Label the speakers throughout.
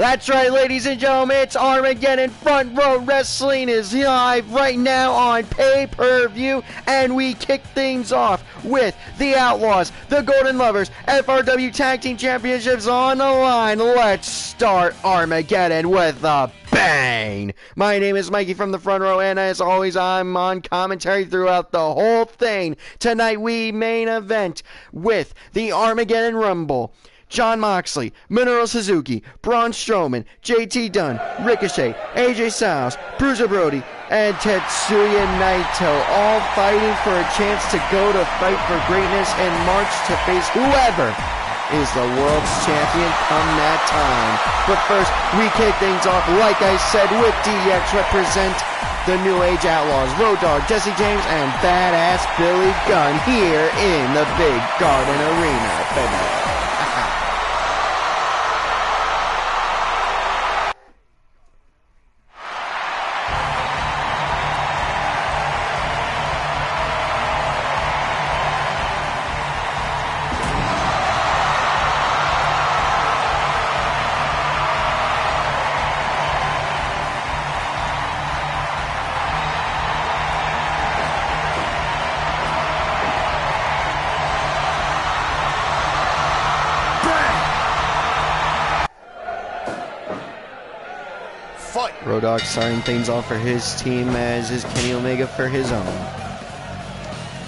Speaker 1: That's right, ladies and gentlemen, it's Armageddon. Front Row Wrestling is live right now on pay-per-view, and we kick things off with the Outlaws, the Golden Lovers, FRW Tag Team Championships on the line. Let's start Armageddon with a bang! My name is Mikey from the front row, and as always, I'm on commentary throughout the whole thing. Tonight, we main event with the Armageddon Rumble. Jon Moxley, Minoru Suzuki, Braun Strowman, JT Dunn, Ricochet, AJ Styles, Bruiser Brody, and Tetsuya Naito, all fighting for a chance to go to Fight for Greatness and march to face whoever is the world's champion come that time. But first, we kick things off, like I said, with DX represent the New Age Outlaws, Road Dogg, Jesse James, and Badass Billy Gunn here in the Big Garden Arena, baby. Road Dogg starting things off for his team, as is Kenny Omega for his own.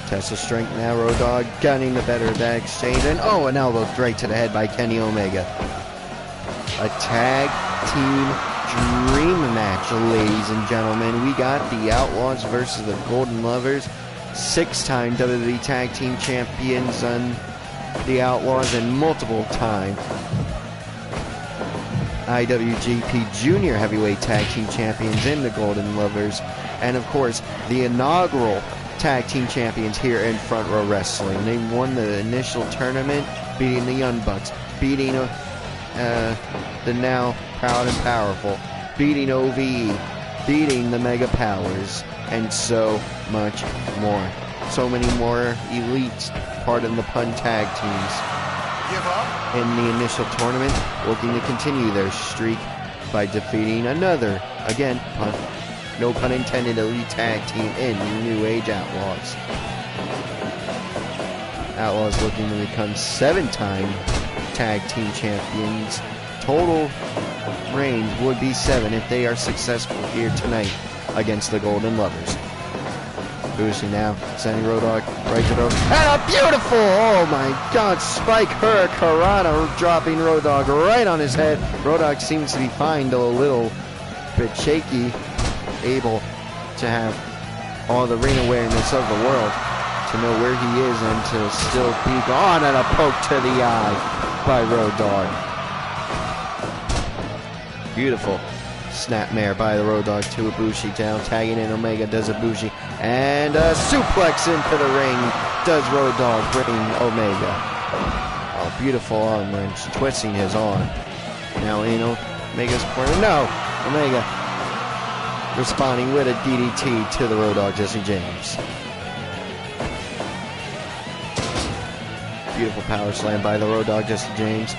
Speaker 1: Test of strength now, Road Dogg gunning the better of that exchange, and an elbow right to the head by Kenny Omega. A tag team dream match, ladies and gentlemen. We got the Outlaws versus the Golden Lovers, 6-time WWE Tag Team Champions on the Outlaws, and multiple-time IWGP Junior Heavyweight Tag Team Champions in the Golden Lovers, and of course the inaugural Tag Team Champions here in Front Row Wrestling. They won the initial tournament, beating the Young Bucks, beating the now proud and powerful, beating OVE, beating the Mega Powers, and so much more. So many more elite, pardon the pun, tag teams in the initial tournament, looking to continue their streak by defeating another, again, no pun intended, elite tag team in the New Age Outlaws. Outlaws looking to become 7-time tag team champions. Total range would be 7 if they are successful here tonight against the Golden Lovers. Bushi now, sending Road Dogg right to the... And a beautiful, oh my god, spike hurricanrana, dropping Road Dogg right on his head. Road Dogg seems to be fine, though a little bit shaky, able to have all the ring awareness of the world, to know where he is and to still be gone, and a poke to the eye by Road Dogg. Beautiful snapmare by the Road Dogg to Ibushi, down, tagging in Omega, does Ibushi, and a suplex into the ring, does Road Dogg bring Omega. Oh, beautiful arm wrench, twisting his arm. Now in Omega's corner, no! Omega responding with a DDT to the Road Dogg, Jesse James. Beautiful power slam by the Road Dogg, Jesse James.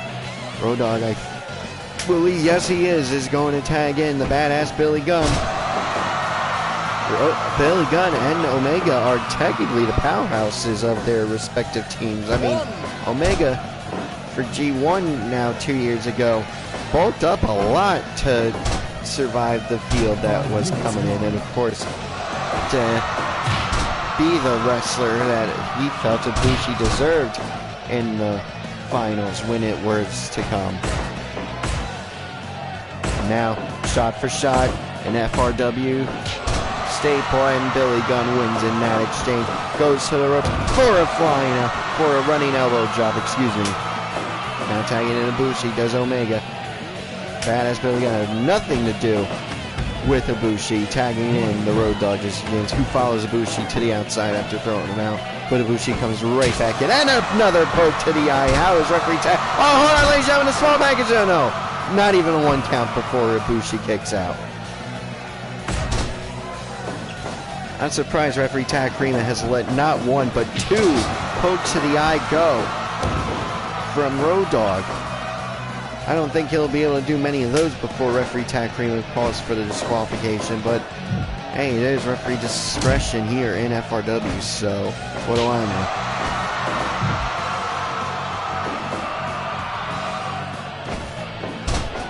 Speaker 1: Road Dogg, yes he is going to tag in the Badass Billy Gunn. Billy Gunn and Omega are technically the powerhouses of their respective teams. I mean, Omega for G1 now 2 years ago bulked up a lot to survive the field that was coming in, and of course to be the wrestler that he felt Ibushi deserved in the finals when it was to come. Now, shot for shot, an FRW staple, and Billy Gunn wins in that exchange. Goes to the rope for a running elbow drop, excuse me. Now tagging in Ibushi, does Omega. Badass Billy Gunn has nothing to do with Ibushi, tagging in the Road Dogg, who follows Ibushi to the outside after throwing him out. But Ibushi comes right back in, and another poke to the eye. How is referee tag? Oh, hold on, ladies and gentlemen, a small package. Oh, no. Not even a 1 count before Ibushi kicks out. I'm surprised referee Takrima has let not 1 but 2 pokes to the eye go from Road Dogg. I don't think he'll be able to do many of those before referee Takrima calls for the disqualification, but hey, there's referee discretion here in FRW, so what do I know?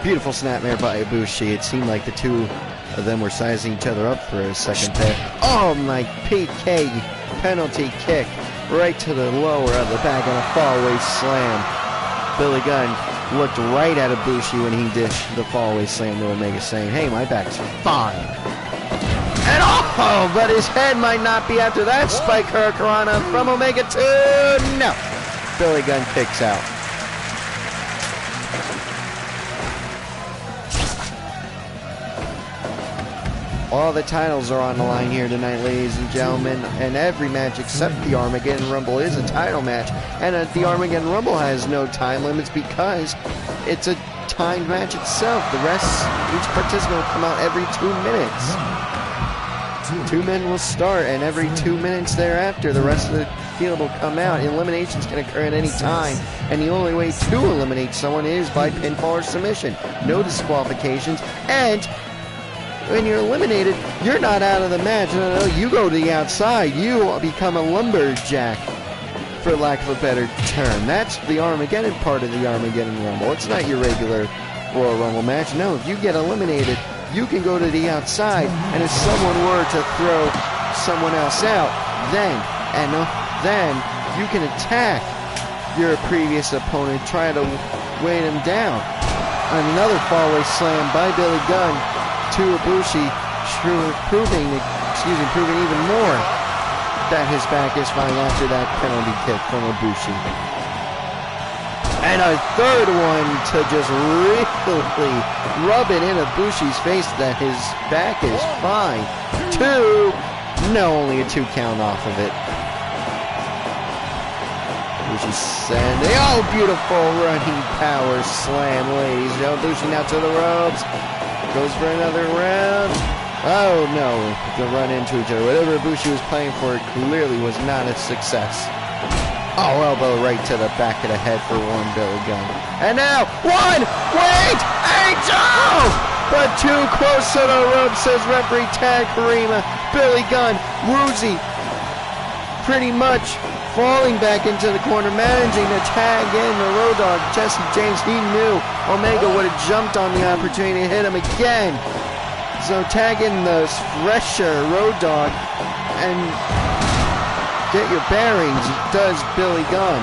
Speaker 1: Beautiful snapmare by Ibushi. It seemed like the two of them were sizing each other up for a second there. Oh my PK penalty kick right to the lower of the back on a fallaway slam. Billy Gunn looked right at Ibushi when he dished the fallaway slam to Omega, saying, hey, my back's fine. And oh, but his head might not be after that spike hurricanrana from Omega 2. No. Billy Gunn kicks out. All the titles are on the line here tonight, ladies and gentlemen, and every match except the Armageddon Rumble is a title match. And the Armageddon Rumble has no time limits because it's a timed match itself. The rest, each participant will come out every 2 minutes. 2 men will start, and every 2 minutes thereafter, the rest of the field will come out. Eliminations can occur at any time, and the only way to eliminate someone is by pinfall or submission. No disqualifications, and when you're eliminated, you're not out of the match. No, you go to the outside. You become a lumberjack, for lack of a better term. That's the Armageddon part of the Armageddon Rumble. It's not your regular Royal Rumble match. No, if you get eliminated, you can go to the outside, and if someone were to throw someone else out, then you can attack your previous opponent, try to weigh them down. Another fallaway slam by Billy Gunn to Ibushi, proving even more that his back is fine after that penalty kick from Ibushi. And a third one to just really rub it in Ibushi's face that his back is fine. Only a 2 count off of it. Ibushi sending, beautiful running power slam, ladies. Ibushi now to the ropes. Goes for another round. Oh no, they'll run into each other. Whatever Ibushi was playing for clearly was not a success. Oh, elbow right to the back of the head for one Billy Gunn. And now, Angel! But too close to the rope, says referee Takrima. Billy Gunn, woozy, pretty much falling back into the corner, managing to tag in the Road Dogg. Jesse James, he knew Omega would have jumped on the opportunity to hit him again. So tag in the fresher Road Dogg and get your bearings, does Billy Gunn.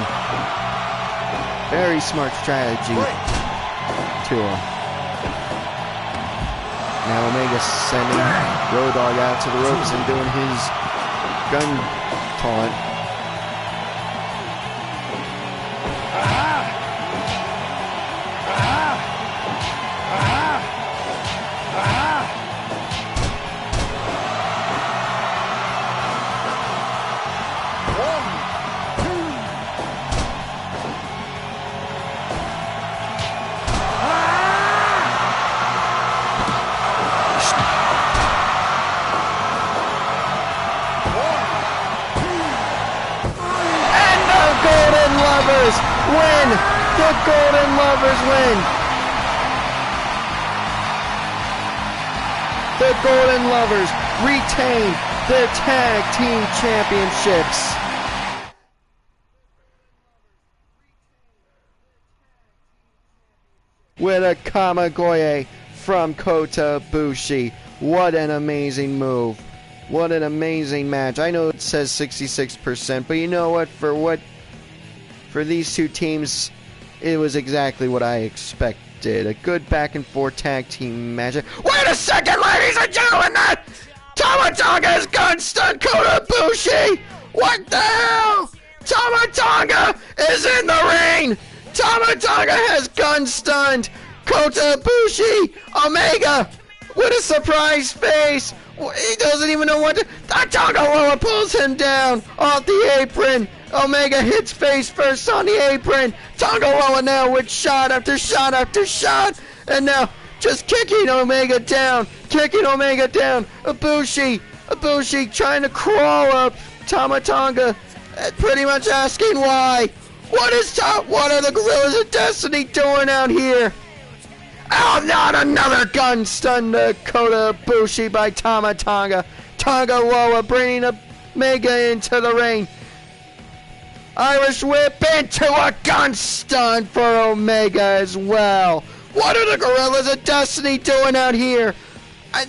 Speaker 1: Very smart strategy to him. Now Omega sending Road Dogg out to the ropes and doing his gun taunt. Win! The Golden Lovers win! The Golden Lovers retain their tag team championships. With a Kamigoye from Kota Ibushi. What an amazing move. What an amazing match. I know it says 66%, but you know what? For these two teams, it was exactly what I expected. A good back-and-forth tag team match. Wait a second, ladies and gentlemen! Tama Tonga has gun-stunned Kota Ibushi! What the hell? Tama Tonga is in the ring! Tama Tonga has gun-stunned Kota Ibushi! Omega with a surprise face! He doesn't even know what to... Tonga Loa pulls him down off the apron! Omega hits face first on the apron. Tonga Loa now with shot after shot after shot. And now just kicking Omega down. Ibushi trying to crawl up. Tama Tonga pretty much asking why. What are the Gorillas of Destiny doing out here? Oh, not another gun stun to Kota Ibushi by Tama Tonga. Tonga Loa bringing Omega into the ring. Irish whip into a gun stun for Omega as well. What are the Gorillas of Destiny doing out here?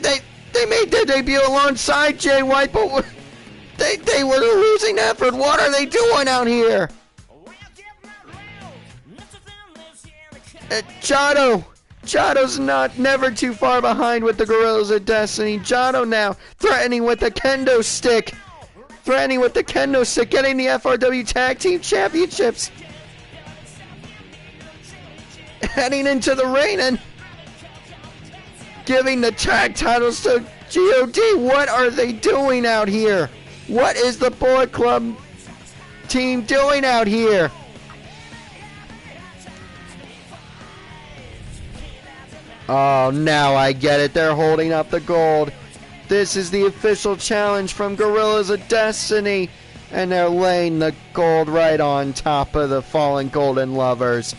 Speaker 1: They made their debut alongside Jay White, but they were a losing effort. What are they doing out here? Jotto's never too far behind with the Gorillas of Destiny. Jotto now threatening with the kendo stick. Getting the FRW Tag Team Championships. Heading into the ring and giving the tag titles to G.O.D. What are they doing out here? What is the Bullet Club team doing out here? Oh, now I get it. They're holding up the gold. This is the official challenge from Gorillas of Destiny. And they're laying the gold right on top of the fallen Golden Lovers.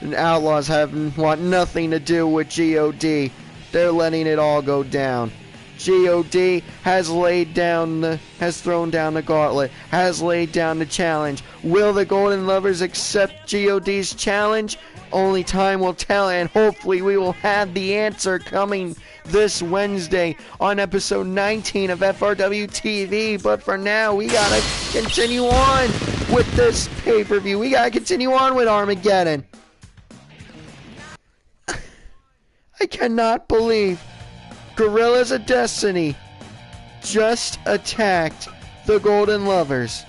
Speaker 1: And Outlaws want nothing to do with G.O.D. They're letting it all go down. G.O.D. has thrown down the gauntlet, has laid down the challenge. Will the Golden Lovers accept G.O.D.'s challenge? Only time will tell, and hopefully we will have the answer coming this Wednesday on episode 19 of FRW TV. But for now, we gotta continue on with this pay-per-view. We gotta continue on with Armageddon. I cannot believe Gorillas of Destiny just attacked the Golden Lovers.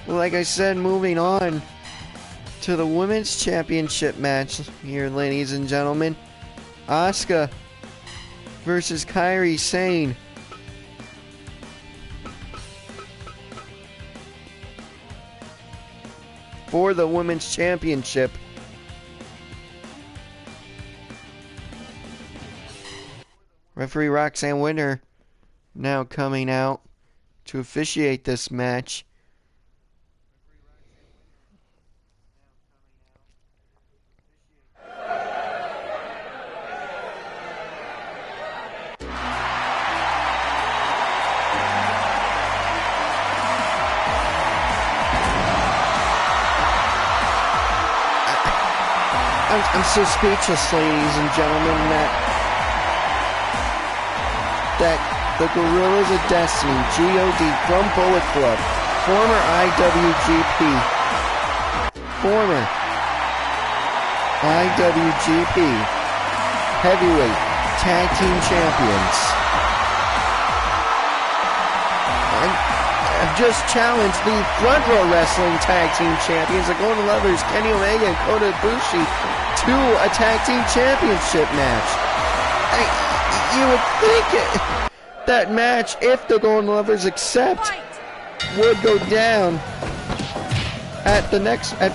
Speaker 1: Like I said, moving on to the Women's Championship match here, ladies and gentlemen. Asuka versus Kairi Sane. For the Women's Championship. Referee Roxanne Winter now coming out to officiate this match. I'm so speechless, ladies and gentlemen, that the Gorillas of Destiny, G.O.D. from Bullet Club, former IWGP Heavyweight Tag Team Champions, have just challenged the Front Row Wrestling Tag Team Champions, the Golden Lovers, Kenny Omega and Kota Ibushi, to a Tag Team Championship match. You would think that match, if the Golden Lovers accept, would go down at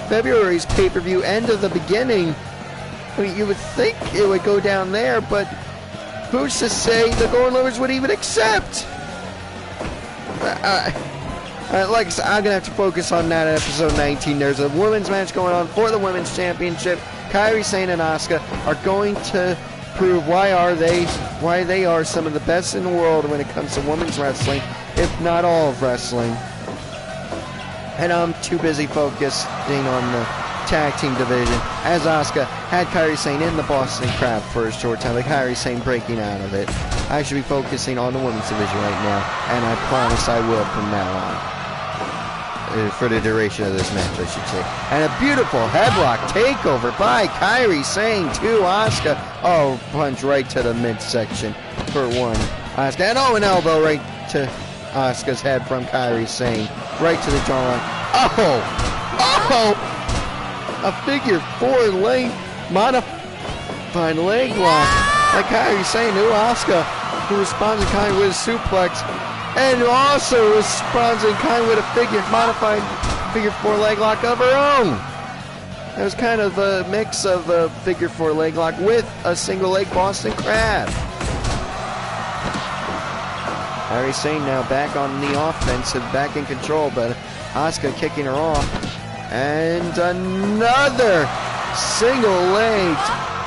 Speaker 1: February's pay-per-view, End of the Beginning. I mean, you would think it would go down there, but who's to say the Golden Lovers would even accept? Like I said, I'm going to have to focus on that in episode 19. There's a women's match going on for the Women's Championship. Kairi Sane and Asuka are going to prove why they are some of the best in the world when it comes to women's wrestling, if not all of wrestling. And I'm too busy focusing on the tag team division, as Asuka had Kairi Sane in the Boston Crab for a short time, but Kairi Sane breaking out of it. I should be focusing on the women's division right now, and I promise I will from now on. For the duration of this match, I should say. And a beautiful headlock takeover by Kairi Sane to Asuka. Oh, punch right to the midsection for one. Asuka, and an elbow right to Asuka's head from Kairi Sane. Right to the jawline. A figure four modified leg lock by Kairi Sane to Asuka, who responds in kind with a suplex. And also responds in kind with a modified figure four leg lock of her own. It was kind of a mix of a figure four leg lock with a single leg Boston Crab. Kairi Sane now back on the offensive, back in control, but Asuka kicking her off. And another single-legged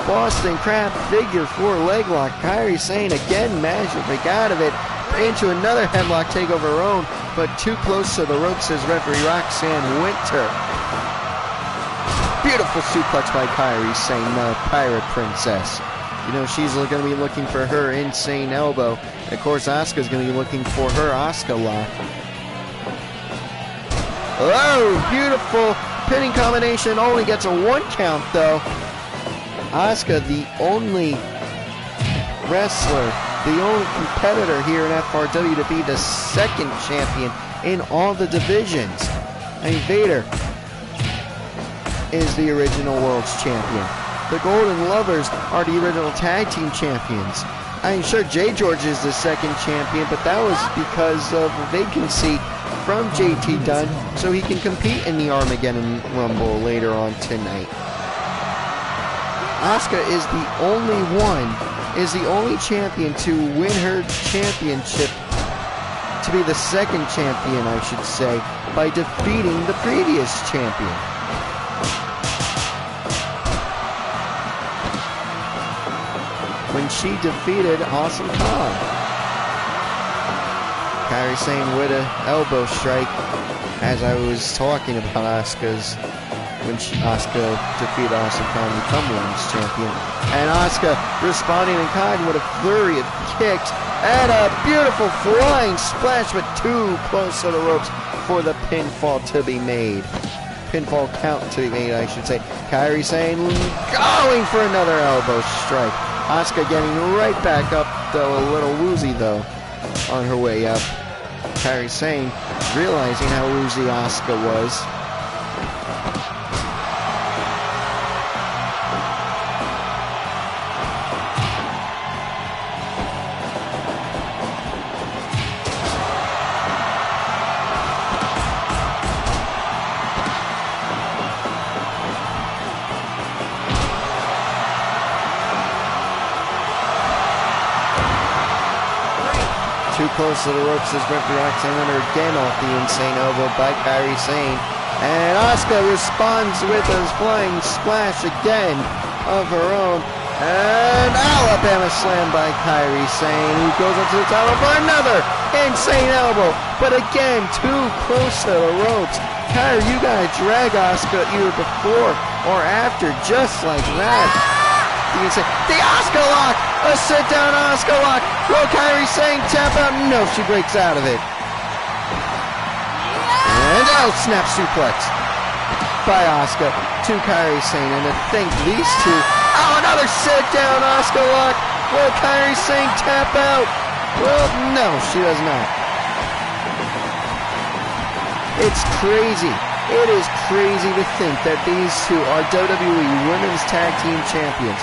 Speaker 1: Boston Crab figure 4 leg lock. Kairi Sane again managed to break out of it into another headlock, take over her own, but too close to the ropes, says referee Roxanne Winter. Beautiful suplex by Kairi Sane, the Pirate Princess. You know, she's going to be looking for her insane elbow. Of course, Asuka's going to be looking for her Asuka lock. Oh, beautiful pinning combination. Only gets a 1 count, though. Asuka, the only wrestler, the only competitor here in FRW to be the 2nd champion in all the divisions. I mean, Vader is the original world's champion. The Golden Lovers are the original tag team champions. I mean, sure, Jay George is the 2nd champion, but that was because of a vacancy from JT Dunn, so he can compete in the Armageddon Rumble later on tonight. Asuka is the only champion to win her championship, to be the 2nd champion, I should say, by defeating the previous champion. When she defeated Awesome Kong. Kairi Sane with an elbow strike, as I was talking about Asuka's, when Asuka defeated Awesome Kong to become Women's Champion. And Asuka responding in kind with a flurry of kicks and a beautiful flying splash, but too close to the ropes for the pinfall to be made. Pinfall count to be made, I should say. Kairi Sane going for another elbow strike. Asuka getting right back up, though a little woozy, though, on her way up. Kairi Sane realizing how woozy Asuka was. Too close to the ropes as referee Roxanne Winter again off the insane elbow by Kairi Sane. And Asuka responds with a flying splash again of her own. And Alabama slam by Kairi Sane, who goes up to the title for another insane elbow. But again, too close to the ropes. Kairi, you gotta drag Asuka either before or after, just like that. You can say, the Asuka lock! A sit-down Asuka lock! Will Kairi Sane tap out? No, she breaks out of it. And snap suplex by Asuka to Kairi Sane. And to think these two... Oh, another sit-down Asuka lock! Will Kairi Sane tap out? Well, no, she does not. It's crazy. It is crazy to think that these two are WWE Women's Tag Team Champions.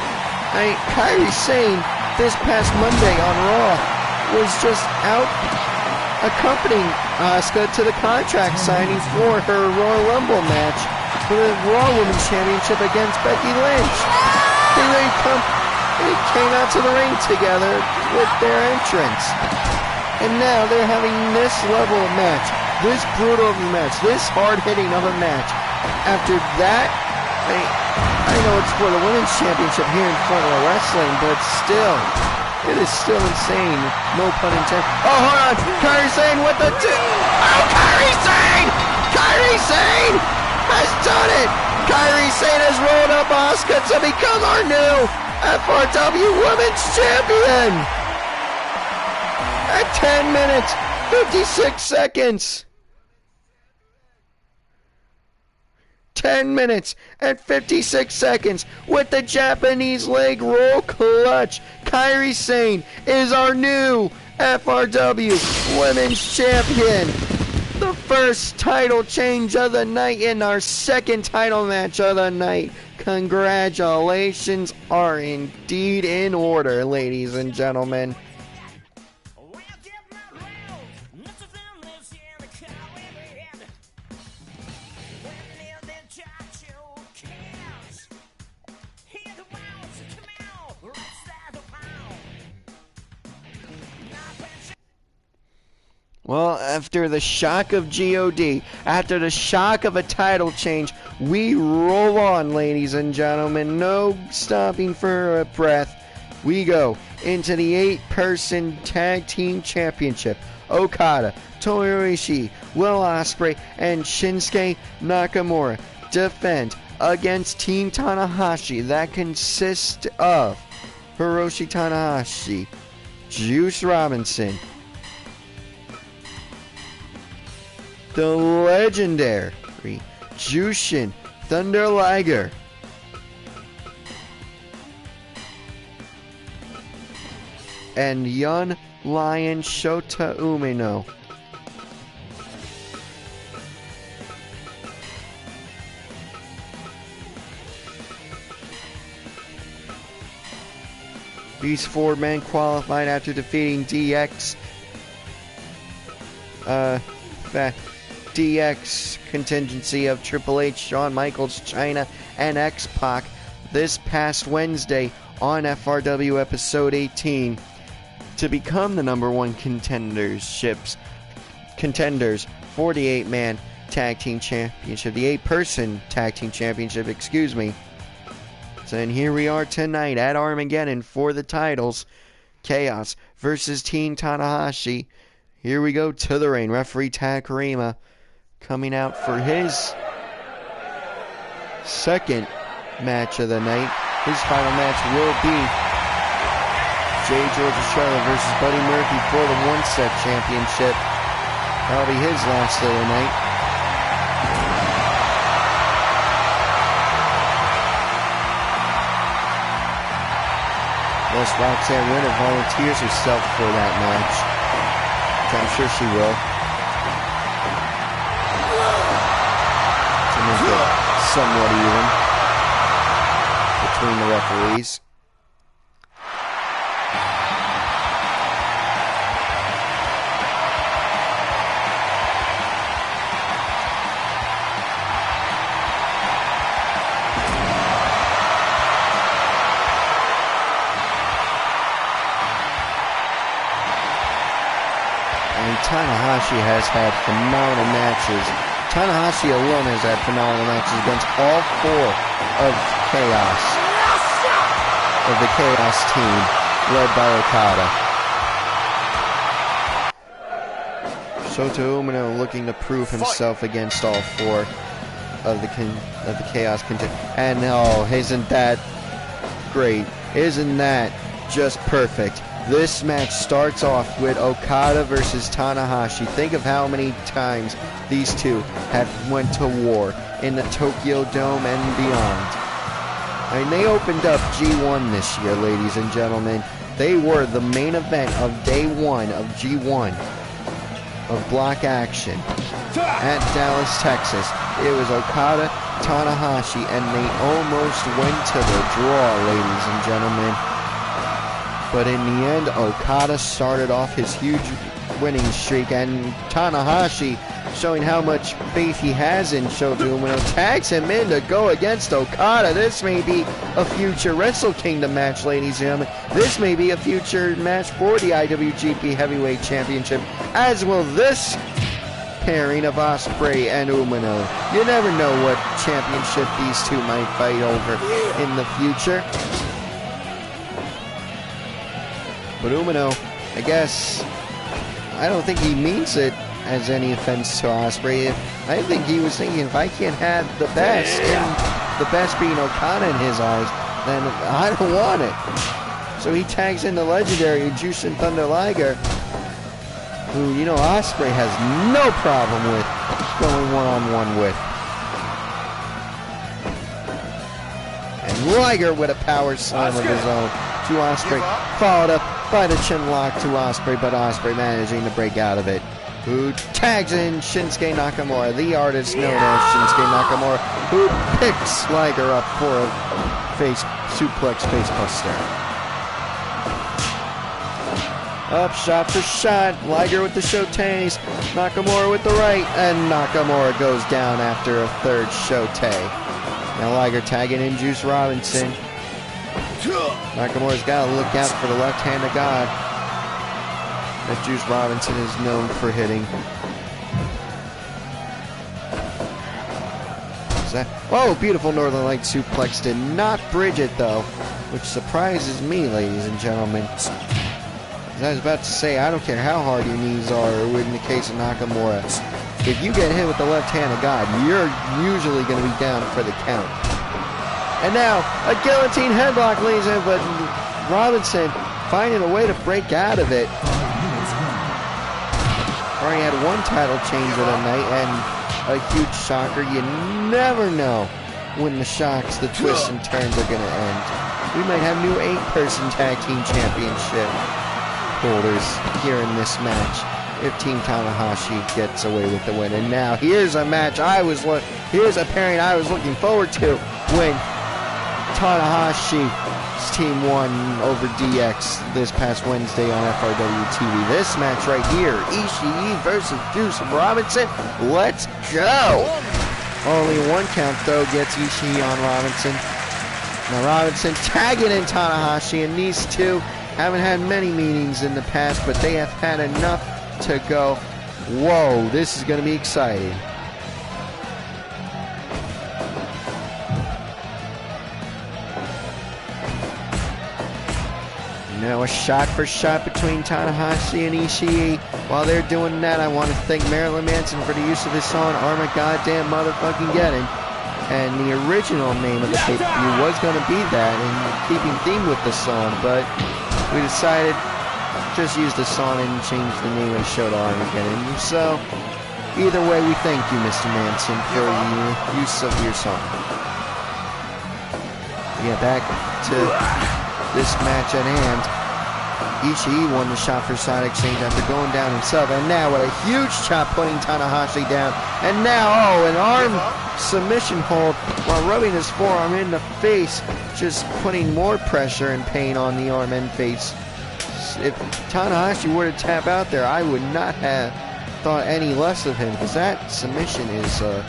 Speaker 1: I mean, Kairi Sane, this past Monday on Raw, was just out accompanying Asuka to the contract signing for her Royal Rumble match for the Raw Women's Championship against Becky Lynch. They came out to the ring together with their entrance. And now they're having this level of match, this brutal of a match, this hard-hitting of a match. After that, I know it's for the Women's Championship here in Front Row Wrestling, but still, it is still insane. No pun intended. Oh, hold on. Kairi Sane with the Oh, Kairi Sane! Kairi Sane has done it! Kairi Sane has rolled up Asuka to become our new FRW Women's Champion! At 10 minutes, 56 seconds. 10 minutes and 56 seconds with the Japanese leg roll clutch. Kairi Sane is our new FRW Women's Champion. The first title change of the night and our second title match of the night. Congratulations are indeed in order, ladies and gentlemen. Well, after the shock of God, after the shock of a title change, we roll on, ladies and gentlemen. No stopping for a breath. We go into the 8-person tag team championship. Okada, Tomohiro Ishii, Will Ospreay, and Shinsuke Nakamura defend against Team Tanahashi. That consists of Hiroshi Tanahashi, Juice Robinson, the legendary Jushin Thunder Liger, and Young Lion Shota Umino. These 4 men qualified after defeating DX contingency of Triple H, Shawn Michaels, Chyna, and X-Pac this past Wednesday on FRW episode 18 to become the #1 contenders for the 8-man tag team championship, the 8-person tag team championship, excuse me. So then here we are tonight at Armageddon for the titles. Chaos versus Team Tanahashi. Here we go to the ring. Referee Takarima coming out for his second match of the night. His final match will be J. George Charlotte versus Buddy Murphy for the 1-set championship. That'll be his last of the night. Unless Roxanne Winter volunteers herself for that match, which I'm sure she will. To make it somewhat even between the referees. Tanahashi has had phenomenal matches. Tanahashi alone has had phenomenal matches against all 4 of Chaos, of the Chaos team, led by Okada. Shota Umino looking to prove himself against all 4 of the Chaos contenders. And oh, isn't that great? Isn't that just perfect? This match starts off with Okada versus Tanahashi. Think of how many times these two have went to war in the Tokyo Dome and beyond. I mean, they opened up G1 this year, ladies and gentlemen. They were the main event of day 1 of G1 of Block Action at Dallas, Texas. It was Okada, Tanahashi, and they almost went to the draw, ladies and gentlemen. But in the end, Okada started off his huge winning streak, and Tanahashi, showing how much faith he has in Shota Umino, tags him in to go against Okada. This may be a future Wrestle Kingdom match, ladies and gentlemen. This may be a future match for the IWGP Heavyweight Championship, as will this pairing of Ospreay and Umino. You never know what championship these two might fight over in the future. But Umino, I guess, I don't think he means it as any offense to Ospreay. I think he was thinking, if I can't have the best, and the best being Okada in his eyes, then I don't want it. So he tags in the legendary Jushin Thunder Liger, who, you know, Ospreay has no problem with going one-on-one with. And Liger with a power slam of his own to Ospreay, followed up by the chin lock to Ospreay, but Ospreay managing to break out of it. Who tags in Shinsuke Nakamura, the artist known as Shinsuke Nakamura, who picks Liger up for a suplex facebuster. Up, shot for shot, Liger with the shotes, Nakamura with the right, and Nakamura goes down after a third shote. Now Liger tagging in Juice Robinson. Nakamura's got to look out for the left hand of God. that Juice Robinson is known for hitting. Oh, beautiful Northern Light suplex. Did not bridge it, though, which surprises me, ladies and gentlemen. As I was about to say, I don't care how hard your knees are, or in the case of Nakamura. If you get hit with the left hand of God, you're usually going to be down for the count. And now, a guillotine headlock, ladies and gentlemen, but Robinson finding a way to break out of it. Already had one title change of the night, and a huge shocker. You never know when the shocks, the twists and turns are going to end. We might have new 8-person tag team championship holders here in this match if Team Tanahashi gets away with the win. And now here's a match here's a pairing I was looking forward to when Tanahashi's team won over DX this past Wednesday on FRW TV. This match right here, Ishii versus Juice Robinson. Let's go! Only one count, though, gets Ishii on Robinson. Now Robinson tagging in Tanahashi, and these two haven't had many meetings in the past, but they have had enough to go, whoa, this is going to be exciting. Now a shot for shot between Tanahashi and Ishii. While they're doing that, I want to thank Marilyn Manson for the use of his song Armageddon motherfucking. And the original name of the pay-per-view was going to be that, and keeping theme with the song, but we decided just use the song and change the name of the show to Armageddon. So either way, we thank you, Mr. Manson, for the use of your song. Yeah, back to this match at hand. Ishii won the shot for shot exchange after going down himself, and now with a huge chop putting Tanahashi down, and now an arm submission hold while rubbing his forearm in the face, just putting more pressure and pain on the arm and face. If Tanahashi were to tap out there, I would not have thought any less of him, because that submission is a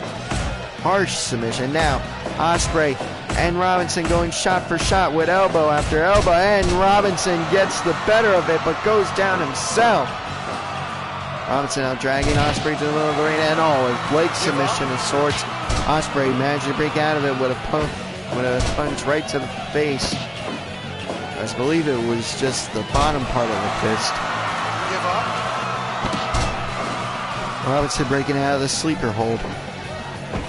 Speaker 1: harsh submission. Now Ospreay and Robinson going shot for shot with elbow after elbow, and Robinson gets the better of it but goes down himself. Robinson now dragging Ospreay to the middle of the ring, and a leg submission of sorts. Ospreay managed to break out of it with a punch right to the face. I believe it was just the bottom part of the fist. Robinson breaking out of the sleeper hold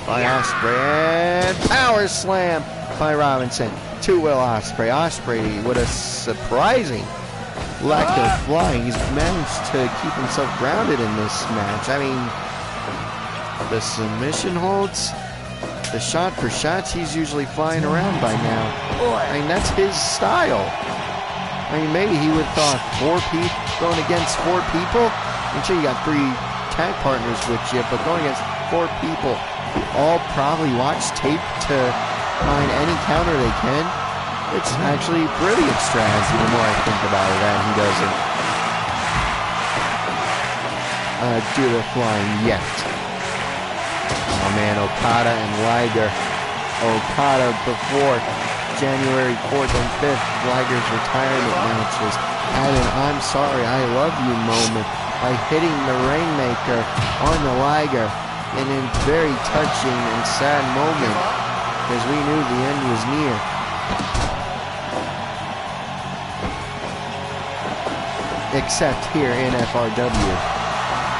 Speaker 1: by Ospreay, and power slam by Robinson to Will Ospreay. Ospreay with a surprising lack of flying. He's managed to keep himself grounded in this match. I mean, the submission holds, the shot for shots, he's usually flying around by now. I mean, that's his style. I mean, maybe he would thought going against 4 people. I'm sure you got 3 tag partners with you, but going against 4 people, all probably watch tape to find any counter they can. It's actually brilliant strategy the more I think about it, and he doesn't do the flying yet. Oh man, Okada and Liger. Okada before January 4th and 5th, Liger's retirement matches had an "I'm sorry, I love you" moment by hitting the Rainmaker on the Liger in a very touching and sad moment, because we knew the end was near. Except here in FRW,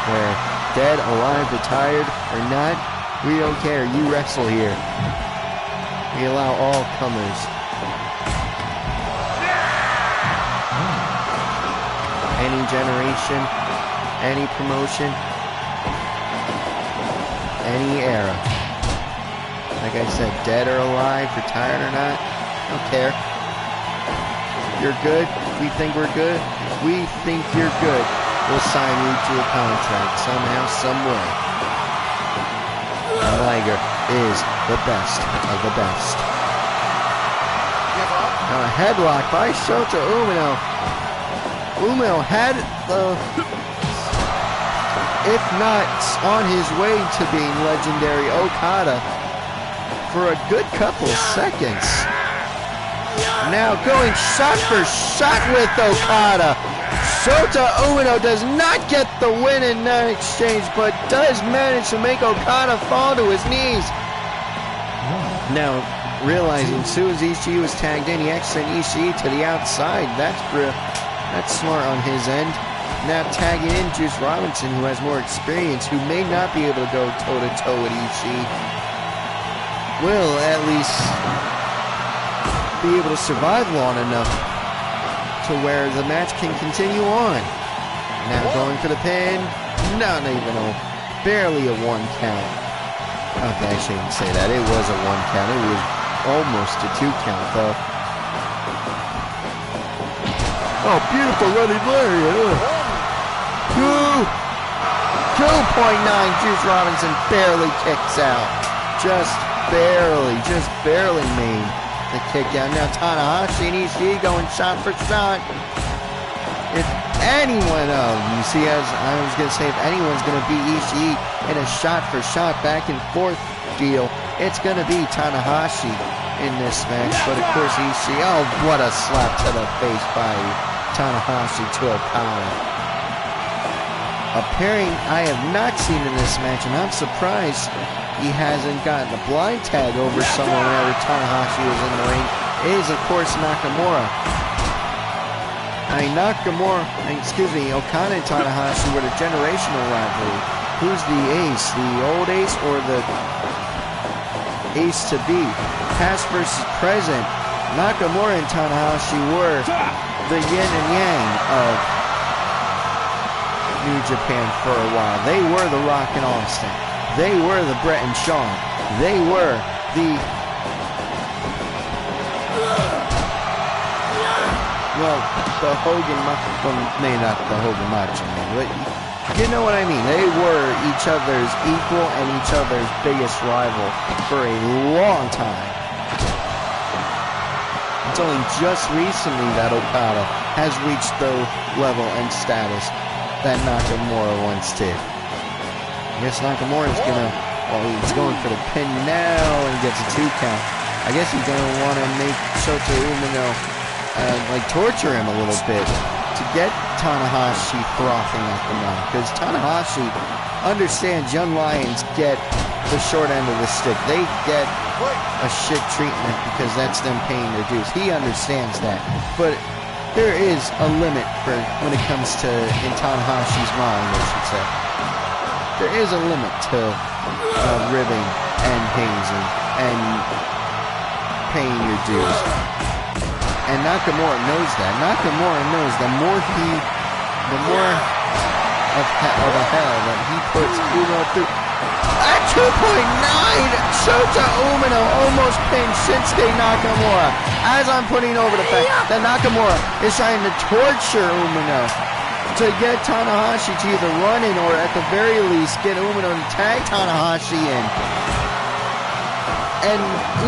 Speaker 1: where dead, alive, retired, or not, we don't care. You wrestle here. We allow all comers. Any generation, any promotion, any era. Like I said, dead or alive, retired or not, I don't care. You're good, we think we're good, we think you're good. We'll sign you to a contract somehow, some way. Liger is the best of the best. Now a headlock by Shota Umino. Umino had if not on his way to being legendary Okada for a good couple seconds. Now going shot for shot with Okada. Shota Umino does not get the win in that exchange, but does manage to make Okada fall to his knees. Now, realizing as soon as Ishii was tagged in, he actually sent Ishii to the outside. That's smart on his end. Now tagging in Juice Robinson, who has more experience, who may not be able to go toe-to-toe with Ishii, will at least be able to survive long enough to where the match can continue on. Now going for the pin, not even barely a 1 count. Okay, I shouldn't say that. It was a 1 count. It was almost a 2 count though. Oh, beautiful running lariat. 2.9. Juice Robinson barely kicks out. Just barely made the kick out. Now Tanahashi and Ishii going shot for shot. If anyone, you see, as I was going to say, if anyone's going to beat Ishii in a shot for shot back and forth deal, it's going to be Tanahashi in this match. But of course Ishii, oh, what a slap to the face by Tanahashi to Okada. A pairing I have not seen in this match, and I'm surprised he hasn't gotten a blind tag over someone whenever Tanahashi is in the ring, is of course Nakamura. Okada and Tanahashi were the generational rivalry. Who's the ace? The old ace or the ace to be? Past versus present. Nakamura and Tanahashi were the yin and yang of New Japan for a while. They were the Rock and Austin. They were the Bret and Shawn. They were the... Well, the Hogan... maybe not the Hogan Macho Man, but you know what I mean. They were each other's equal and each other's biggest rival for a long time. It's only just recently that Okada has reached the level and status that Nakamura once did. I guess Nakamura's gonna, well, he's going for the pin now and gets a 2 count. I guess he's gonna want to make Shota Umino, torture him a little bit to get Tanahashi frothing at the mouth. Because Tanahashi understands young lions get the short end of the stick. They get a shit treatment because that's them paying their dues. He understands that. But there is a limit for when it comes to, in Tanahashi's mind, I should say. There is a limit to ribbing and hazing and paying your dues. And Nakamura knows that. Nakamura knows the more of a hell that he puts Uno through. At 2.9, Shota Umino almost pinned Shinsuke Nakamura. As I'm putting over the fact that Nakamura is trying to torture Umino to get Tanahashi to either run in or at the very least get Umino to tag Tanahashi in. And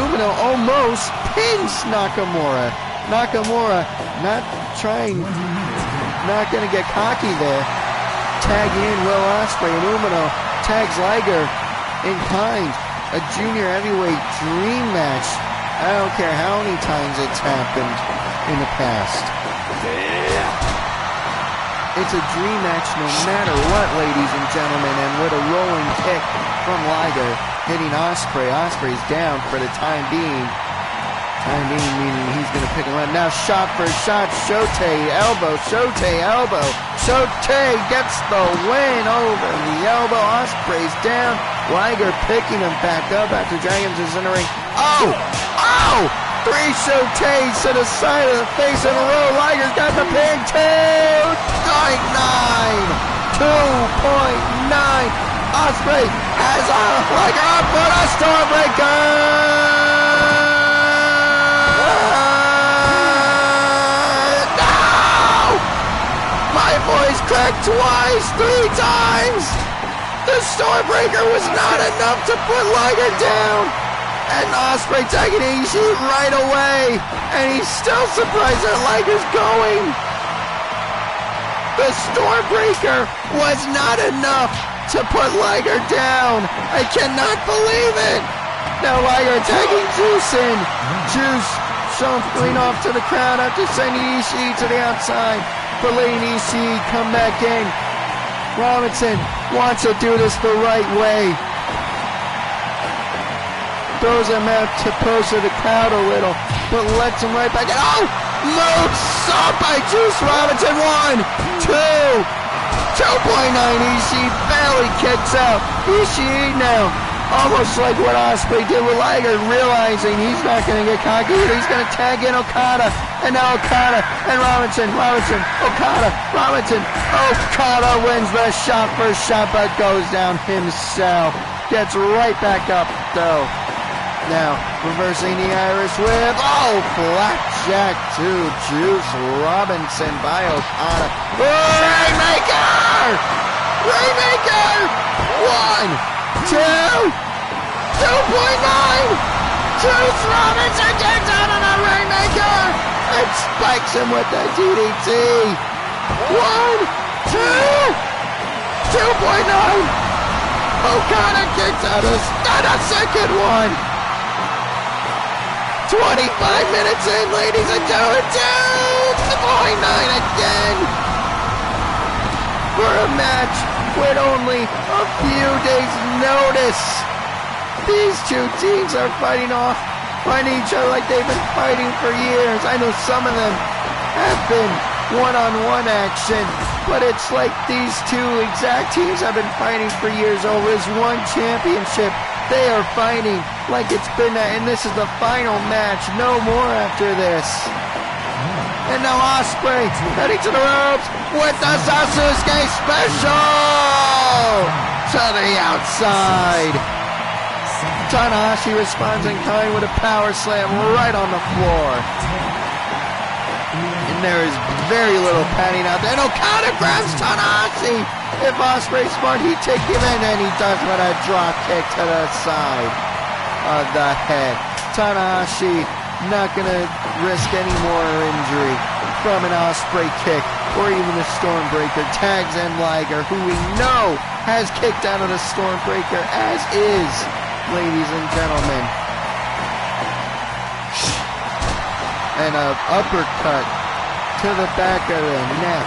Speaker 1: Umino almost pins Nakamura. Nakamura not gonna get cocky there. Tagging in Will Ospreay, and Umino tags Liger in kind. A junior heavyweight dream match. I don't care how many times it's happened in the past. It's a dream match no matter what, ladies and gentlemen. And with a rolling kick from Liger hitting Ospreay. Ospreay's down for the time being. Meaning he's going to pick him up. Now shot for shot. Shote elbow. Shote gets the win over the elbow. Ospreay's down. Liger picking him back up after dragging him to the ring. Oh! 3 Shotes to the side of the face in a row. Liger's got the pin. 2.9. 2.9. Ospreay has Liger up for the Starbreaker. Voice cracked twice, 3 times. The Starbreaker was not enough to put Liger down. And Ospreay tagging Ishii right away. And he's still surprised that Liger's going. The Starbreaker was not enough to put Liger down. I cannot believe it. Now Liger tagging Juice in. Juice shuffling off to the crowd after sending Ishii to the outside. but Lady Ishii come back in. Robinson wants to do this the right way. Throws him out to closer to crowd a little, but lets him right back in. Oh! Moves up by Juice Robinson. 1, 2, 2.9. Ishii barely kicks out. Ishii now, almost like what Ospreay did with Liger, realizing he's not going to get cocky either. He's going to tag in Okada, and now Okada and Robinson, Okada, Robinson. Okada wins the shot for shot, but goes down himself. Gets right back up, though. Now, reversing the Irish whip. Oh, flapjack to Juice Robinson by Okada. Rainmaker! Rainmaker! 1, 2, 2.9! Juice Robinson gets out on a Rainmaker and spikes him with the DDT. 1, 2, 2.9! Okada kicks out a second one. 25 minutes in, ladies and gentlemen, 2.9 again for a match with only a few days' notice. These two teams are fighting each other like they've been fighting for years. I know some of them have been one-on-one action, but it's like these two exact teams have been fighting for years over this one championship. They are fighting like it's been that, and this is the final match. No more after this. And now Ospreay heading to the ropes with the Sasuke special to the outside. Tanahashi responds in kind with a power slam right on the floor. And there is very little padding out there. And Okada grabs Tanahashi. If Ospreay's smart, he'd take him in, and he does with a drop kick to the side of the head. Tanahashi not going to risk any more injury from an Ospreay kick or even a Stormbreaker. Tags in Liger, who we know has kicked out of the Stormbreaker, as is, ladies and gentlemen. And an uppercut to the back of the neck.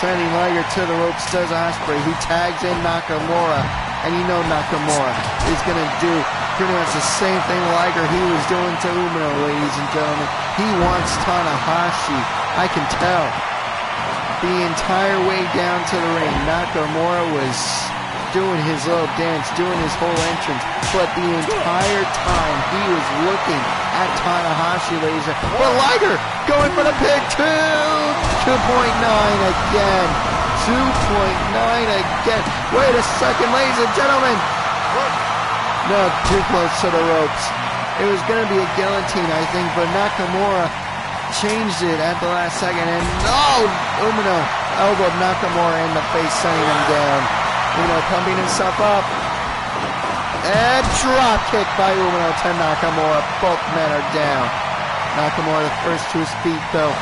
Speaker 1: Sending Liger to the ropes does Ospreay, who tags in Nakamura, and you know Nakamura is going to do pretty much the same thing Liger he was doing to Umino, ladies and gentlemen. He wants Tanahashi, I can tell. The entire way down to the ring, Nakamura was doing his little dance, doing his whole entrance, but the entire time he was looking at Tanahashi, ladies and gentlemen. But Liger going for the pin, 2.9 again. 2.9 again. Wait a second, ladies and gentlemen. No, too close to the ropes. It was going to be a guillotine, I think, but Nakamura changed it at the last second. And Umino elbowed Nakamura in the face, sending him down. Umino pumping himself up. And drop kick by Umino to Nakamura. Both men are down. Nakamura the first to his feet, though.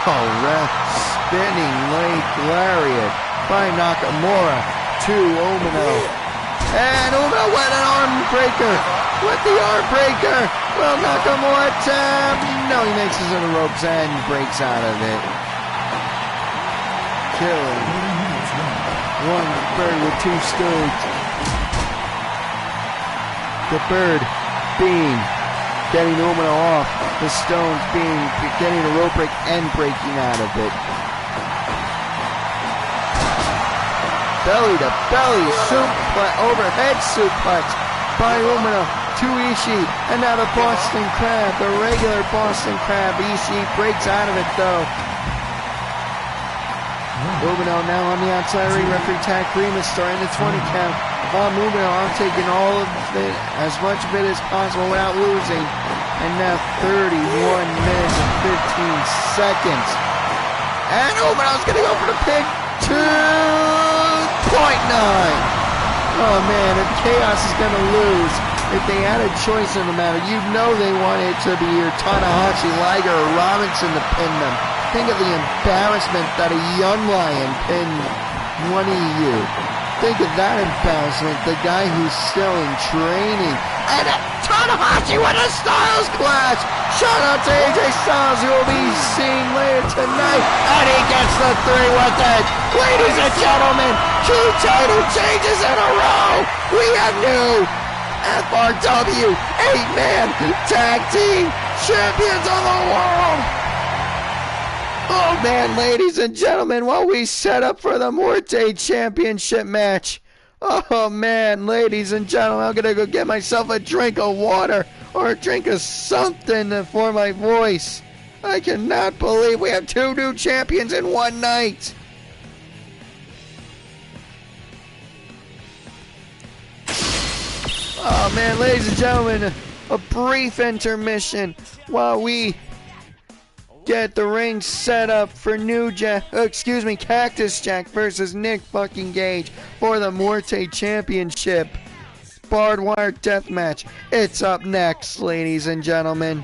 Speaker 1: Spinning leg lariat by Nakamura to Umino. And Umino with an arm breaker. With the arm breaker. Well, Nakamura tap. No, he makes it to the ropes and breaks out of it. Killing. One bird with two stones. The bird being getting Umino off. The stones being getting a rope break and breaking out of it. Belly to belly suplex, overhead suplex by Umino to Ishii, and now the Boston Crab, the regular Boston Crab. Ishii breaks out of it though. Umino now on the outside ring, referee tag Remus starting the 20 count. If I'm Umino, I'm taking all of it, as much of it as possible without losing. And now 31 minutes and 15 seconds. And Umino's going to go for the pin. 2.9. Oh man, if Chaos is going to lose, if they had a choice in the matter, you know they wanted it to be your Tanahashi, Liger, or Robinson to pin them. Think of the embarrassment that a young lion pinned one of you. Think of that embarrassment. The guy who's still in training. And Tanahashi with a Styles Clash. Shout out to AJ Styles, who will be seen later tonight. And he gets the 3 with it. Ladies and gentlemen, 2 title changes in a row. We have new FRW 8-man tag team champions of the world. Oh man, ladies and gentlemen, while we set up for the Morte Championship match. Oh man, ladies and gentlemen, I'm gonna go get myself a drink of water or a drink of something for my voice. I cannot believe we have 2 new champions in one night. Oh man, ladies and gentlemen, a brief intermission while we get the ring set up for Cactus Jack versus Nick fucking Gage for the Morte Championship barbed wire death match. It's up next, ladies and gentlemen.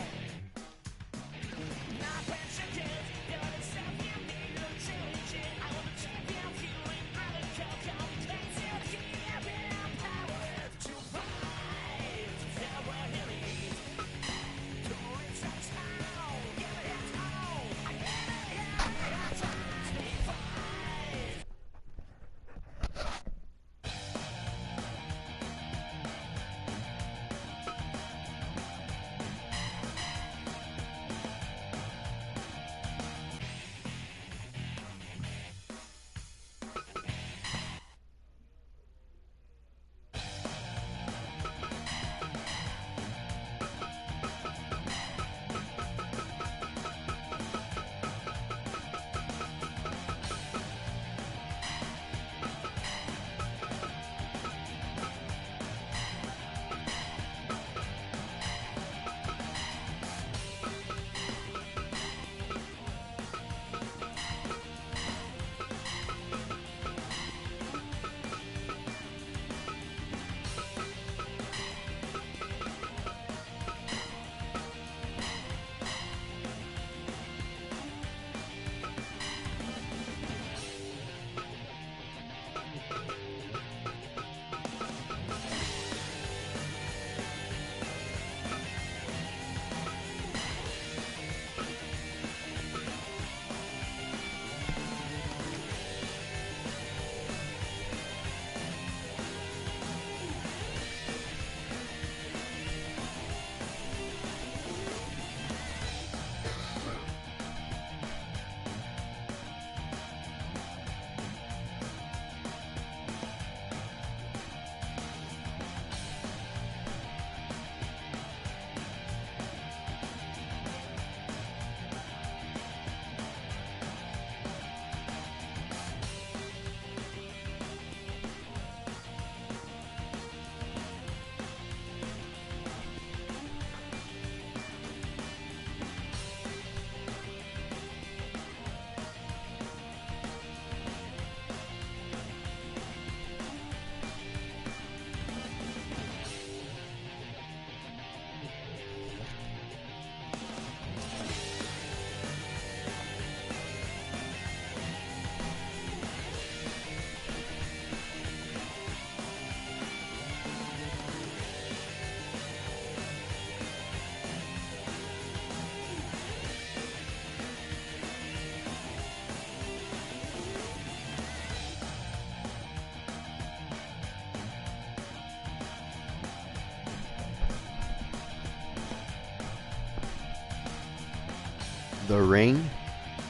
Speaker 1: The ring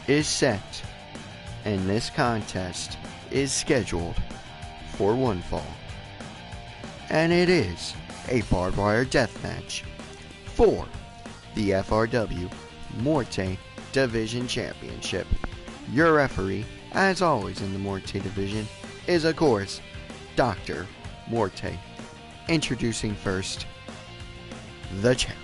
Speaker 1: is set, and this contest is scheduled for one fall. And it is a barbed wire death match for the FRW Morte Division Championship. Your referee, as always in the Morte Division, is of course Dr. Morte. Introducing first, the challenger.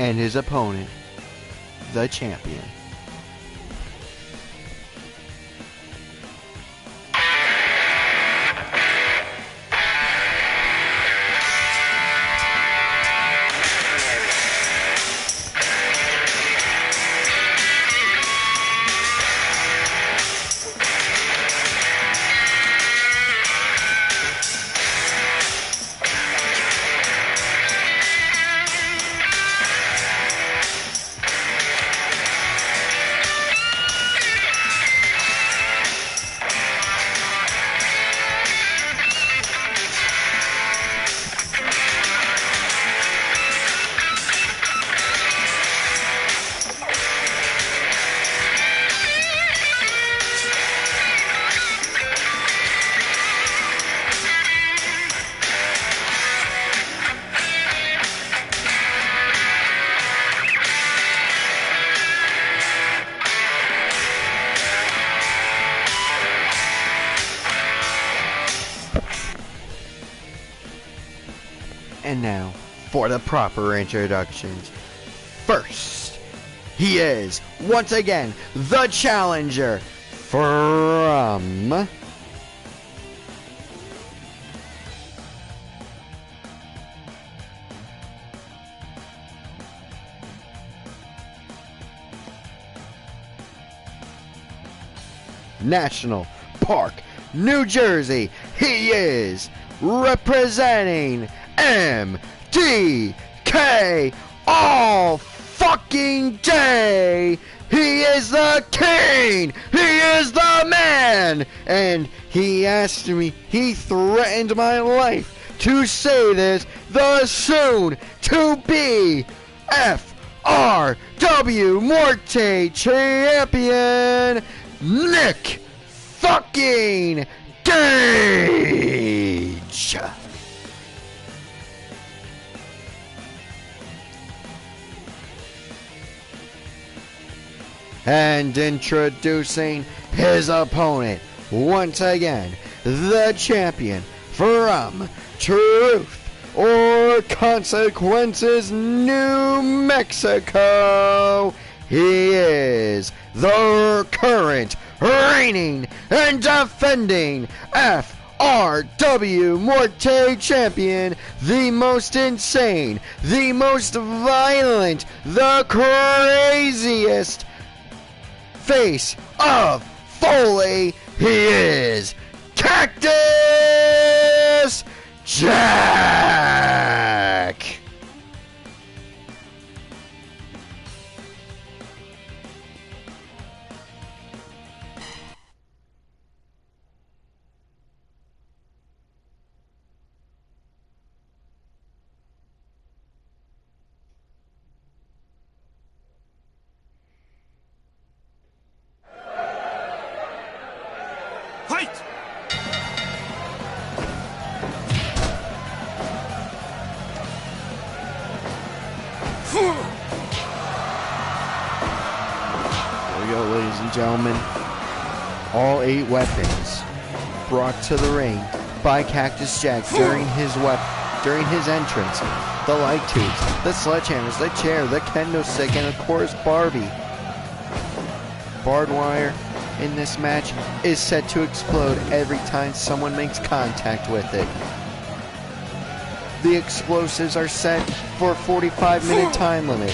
Speaker 1: and his opponent, the champion. And now, for the proper introductions. First, he is, once again, the challenger from National Park, New Jersey. He is representing MDK all fucking day. He is the king. He is the man. And he asked me, he threatened my life to say this, the soon to be FRW Morte champion, Nick fucking Gage. And introducing his opponent, once again, the champion from Truth or Consequences, New Mexico. He is the current reigning and defending FRW Morte champion, the most insane, the most violent, the craziest face of Foley. He is Cactus Jack.
Speaker 2: Fight!
Speaker 1: Here we go, ladies and gentlemen. All 8 weapons brought to the ring by Cactus Jack during his entrance. The light tubes, the sledgehammers, the chair, the kendo stick, and of course Barbie. Barbed wire in this match is set to explode every time someone makes contact with it. The explosives are set for a 45-minute time limit.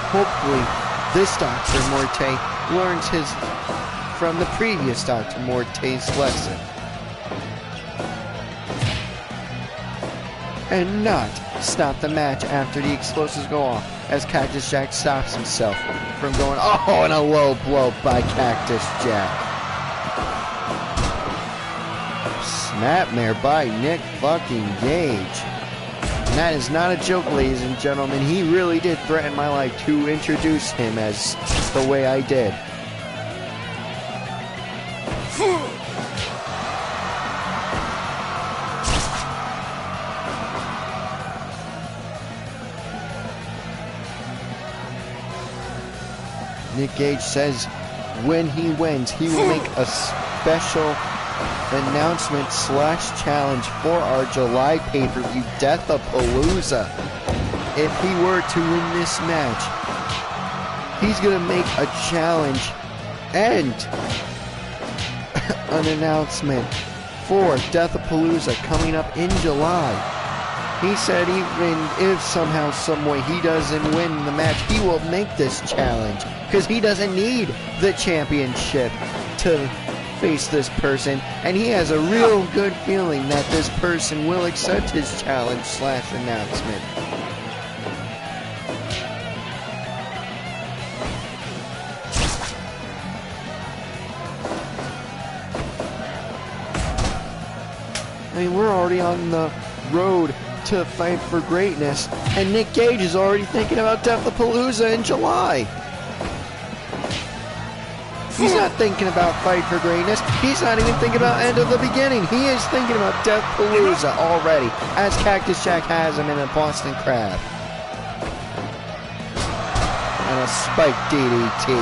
Speaker 1: Hopefully, this Dr. Morte learns from the previous Dr. Morte's lesson. And not stop the match after the explosives go off, as Cactus Jack stops himself from going, oh, and a low blow by Cactus Jack. Snapmare by Nick fucking Gage. And that is not a joke, ladies and gentlemen. He really did threaten my life to introduce him as the way I did. Nick Gage says when he wins, he will make a special announcement / challenge for our July pay-per-view, Death-a-Palooza. if he were to win this match, he's going to make a challenge and an announcement for Deathapalooza coming up in July. He said even if somehow, someway he doesn't win the match, he will make this challenge because he doesn't need the championship to face this person, and he has a real good feeling that this person will accept his challenge / announcement. I mean, we're already on the road to Fight for Greatness, and Nick Gage is already thinking about Deathapalooza in July. He's not thinking about Fight for Greatness. He's not even thinking about End of the Beginning. He is thinking about Deathapalooza already, as Cactus Jack has him in a Boston Crab. And a spike DDT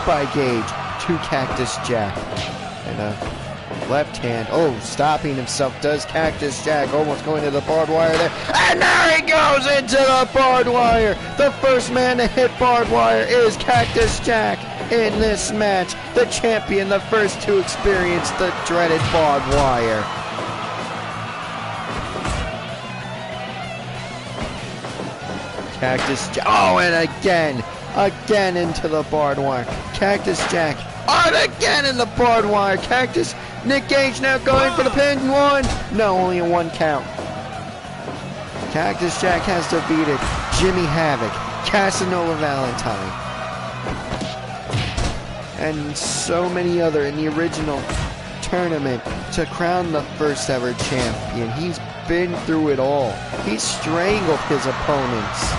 Speaker 1: by Gage to Cactus Jack. And a left hand. Oh, stopping himself. Does Cactus Jack almost going to the barbed wire there. And there he goes into the barbed wire. The first man to hit barbed wire is Cactus Jack in this match. The champion, the first to experience the dreaded barbed wire. Cactus Jack. Oh, and again into the barbed wire. Cactus Jack. And again in the barbed wire. Nick Gage now going for the pin. One. No, only a 1 count. Cactus Jack has defeated Jimmy Havoc, Casanova Valentine, and so many other in the original tournament to crown the first ever champion. He's been through it all. He's strangled his opponents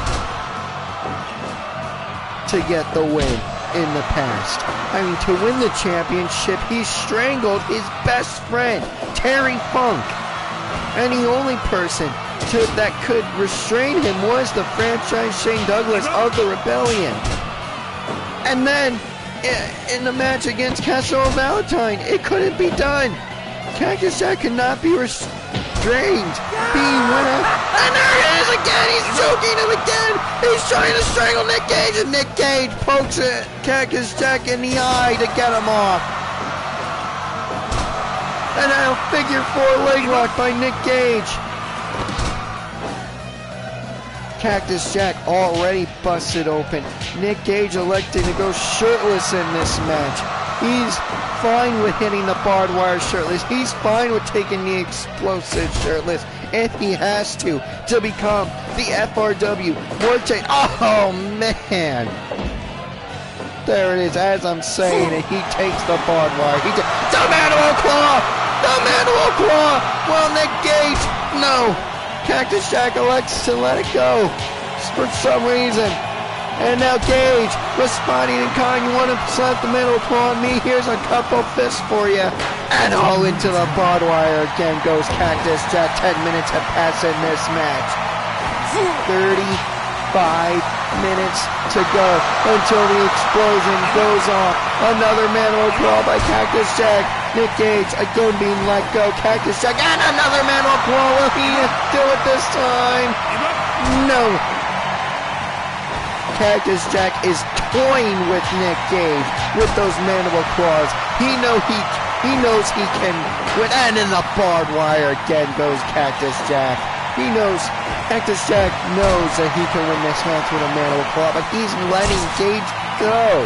Speaker 1: to get the win in the past. I mean, to win the championship, he strangled his best friend, Terry Funk. And the only person that could restrain him was the franchise Shane Douglas of the Rebellion. And then, in the match against Casanova Valentine, it couldn't be done. Cactus Jack could not be restrained. Being winner. And there it is again. He's choking him again. He's trying to strangle Nick Gage, and Nick Gage pokes Cactus Jack in the eye to get him off. And now figure 4 leg lock by Nick Gage. Cactus Jack already busted open. Nick Gage electing to go shirtless in this match. He's fine with hitting the barbed wire shirtless. He's fine with taking the explosive shirtless if he has to become the FRW World Champion. Oh, man. There it is, as I'm saying it. He takes the barbed wire. The mandible claw! The mandible claw! Well, Nick Gage, no. Cactus Jack elects to let it go for some reason. And now Gage responding in kind. You want to slap the mandible claw on me? Here's a couple fists for you. And all into the barbed wire again goes Cactus Jack. 10 minutes have passed in this match. 35 minutes to go until the explosion goes off. Another mandible claw by Cactus Jack. Nick Gage again being let go. Cactus Jack and another mandible claw. Will he do it this time? No. Cactus Jack is toying with Nick Gage with those mandible claws. He knows he can win. And in the barbed wire again goes Cactus Jack. Cactus Jack knows that he can win this match with a mandible claw, but he's letting Gage go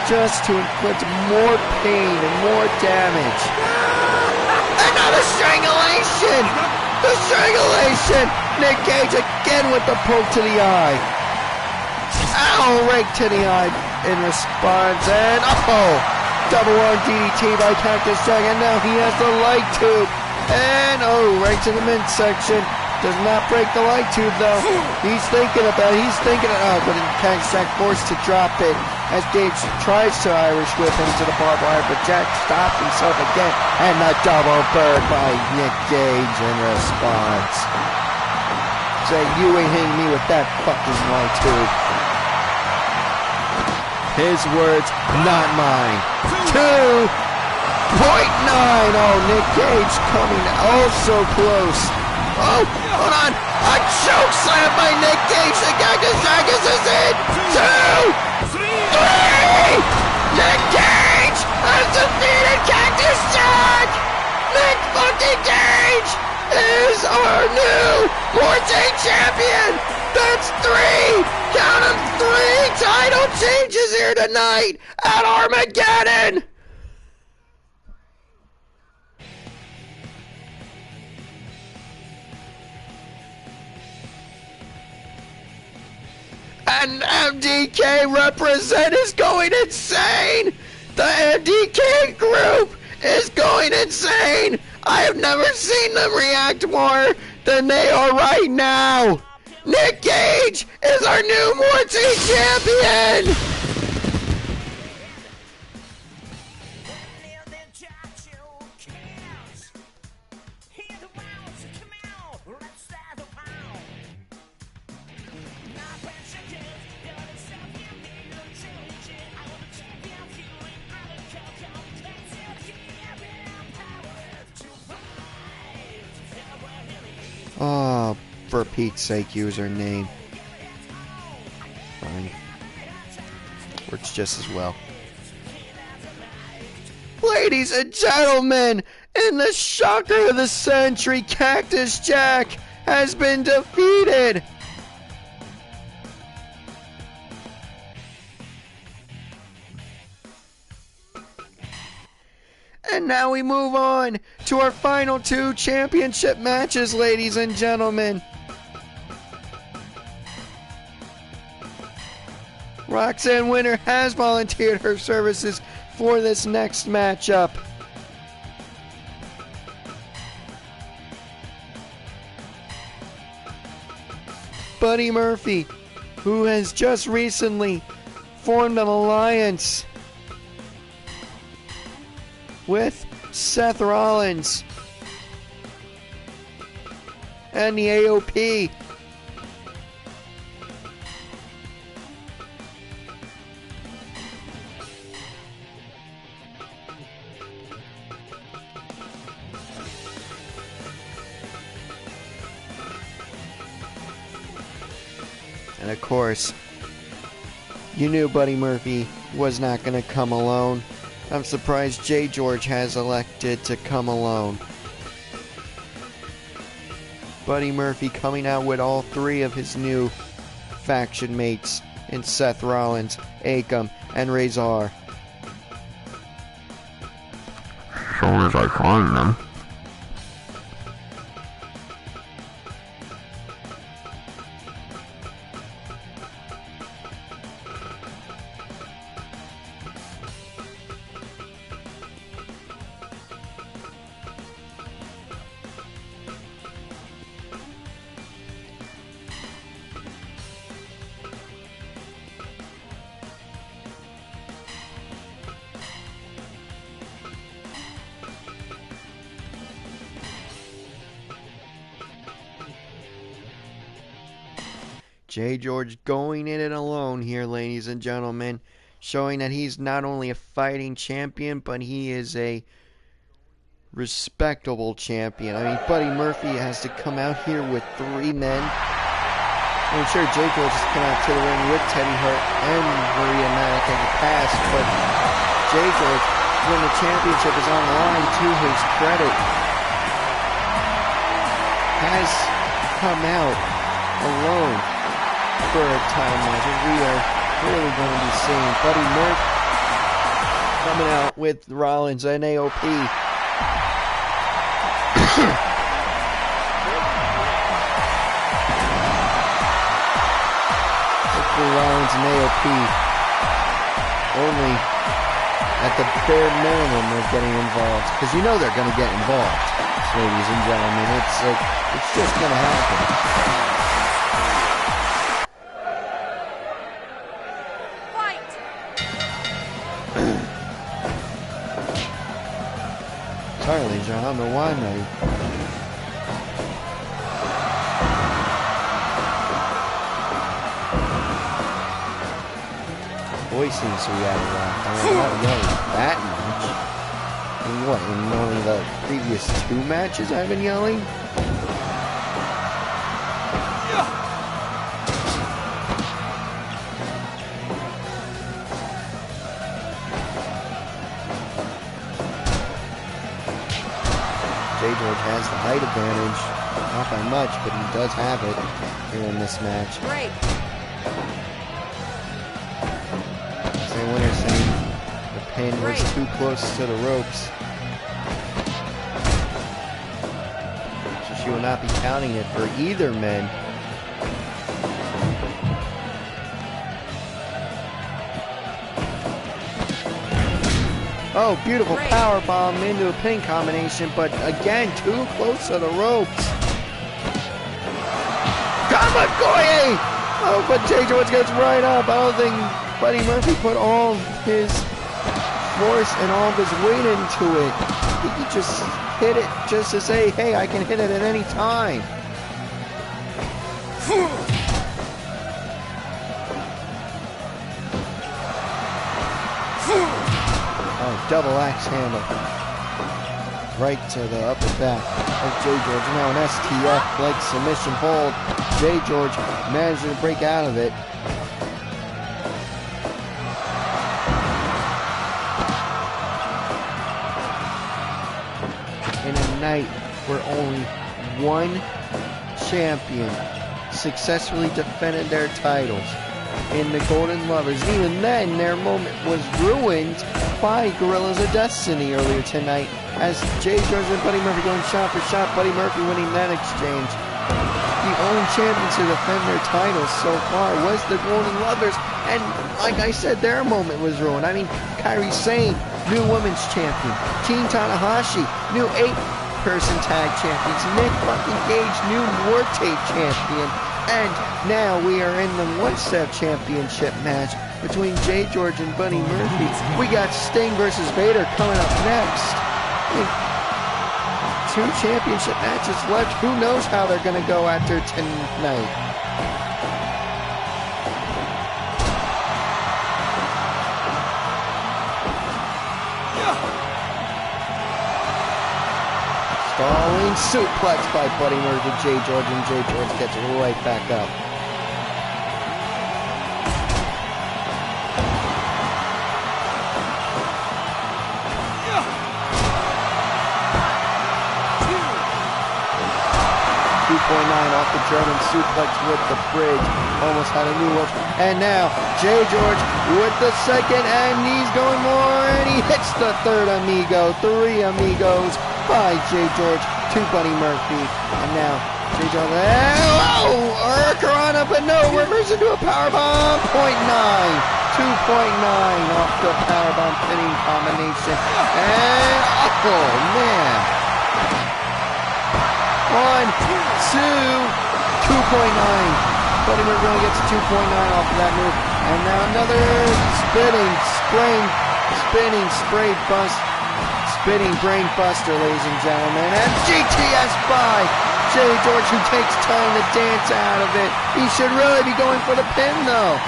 Speaker 1: just to inflict more pain and more damage. Another strangulation! The strangulation! Nick Gage again with the poke to the eye. Ow, right to the eye in response, and double arm DDT by Cactus Jack, and now he has the light tube. And right to the midsection. Does not break the light tube though. He's thinking about it. But Cactus Jack forced to drop it as Gage tries to Irish whip into the barbed wire, but Jack stops himself again. And the double bird by Nick Gage in response. Saying, you ain't hitting me with that fucking light tube. His words, not mine. 2.9. Oh, Nick Gage coming oh so close. Oh, Hold on. A choke slam by Nick Gage. The Cactus Jack is in. 2, 3. Nick Gage has defeated Cactus Jack. Nick fucking Gage is our new Forte champion. That's 3. Count 'em, 3 title changes here tonight at Armageddon. And MDK represent is going insane! The MDK group is going insane! I have never seen them react more than they are right now! Nick Gage is our new Morty champion! Oh, for Pete's sake, use her name. Fine. Works just as well. Ladies and gentlemen, in the shocker of the century, Cactus Jack has been defeated. And now we move on to our final 2 championship matches, ladies and gentlemen. Roxanne Winter has volunteered her services for this next matchup. Buddy Murphy, who has just recently formed an alliance with Seth Rollins and the AOP. And of course, you knew Buddy Murphy was not going to come alone. I'm surprised Jay George has elected to come alone. Buddy Murphy coming out with all 3 of his new faction mates in Seth Rollins, Akam, and Razor.
Speaker 2: As soon as I find them.
Speaker 1: Jay George going in it alone here, ladies and gentlemen, showing that he's not only a fighting champion, but he is a respectable champion. I mean, Buddy Murphy has to come out here with 3 men. I'm sure Jay George has come out to the ring with Teddy Hart and Maria Manic in the past, but Jay George, when the championship is on the line, to his credit, has come out alone for a title match, and we are really going to be seeing Buddy Murphy coming out with Rollins and AOP. Hopefully Rollins and AOP only at the bare minimum of getting involved, because you know they're going to get involved, ladies and gentlemen. It's just going to happen. Sorry, John, I don't know why I'm ready. Voice seems to be out of whack. I mean, I'm not yelling that much. In what, in only the previous 2 matches I've been yelling? George has the height advantage. Not by much, but he does have it here in this match.
Speaker 3: Great.
Speaker 1: Say winner saying the pin was too close to the ropes. So she will not be counting it for either men. Oh, beautiful power bomb into a pin combination, but again, too close to the ropes. Kamagoye! Oh, but Jay George gets right up. I don't think Buddy Murphy put all his force and all of his weight into it. He just hit it just to say, hey, I can hit it at any time. Oh, double axe handle. Right to the upper back of Jay George. Now an STF leg submission hold. Jay George managed to break out of it. In a night where only one champion successfully defended their titles in the Golden Lovers. Even then, their moment was ruined by Gorillas of Destiny earlier tonight, as Jay George and Buddy Murphy going shot for shot, Buddy Murphy winning that exchange. The only champions to defend their titles so far was the Golden Lovers, and like I said, their moment was ruined. I mean, Kairi Sane, new women's champion. Team Tanahashi, new 8-person tag champions. Nick fucking Gage, new Morte champion. And now we are in the one-step championship match between Jay George and Buddy Murphy. We got Sting versus Vader coming up next. I mean, 2 championship matches left. Who knows how they're going to go after tonight. Stalling suplex by Buddy Murphy, Jay George, and Jay George gets right back up. Off the German suplex with the bridge. Almost had a new look. And now, Jay George with the second, and he's going more, and he hits the third amigo. 3 amigos by Jay George to Buddy Murphy. And now, Jay George, Hurricanrana, but no, reverse into a powerbomb. 0.9. 2.9 off the powerbomb pinning combination. And, oh, man. 1, 2, 2.9. Buddy Murphy only gets 2.9 off of that move. And now another spinning brain buster, ladies and gentlemen. And GTS by Jay George, who takes time to dance out of it. He should really be going for the pin, though.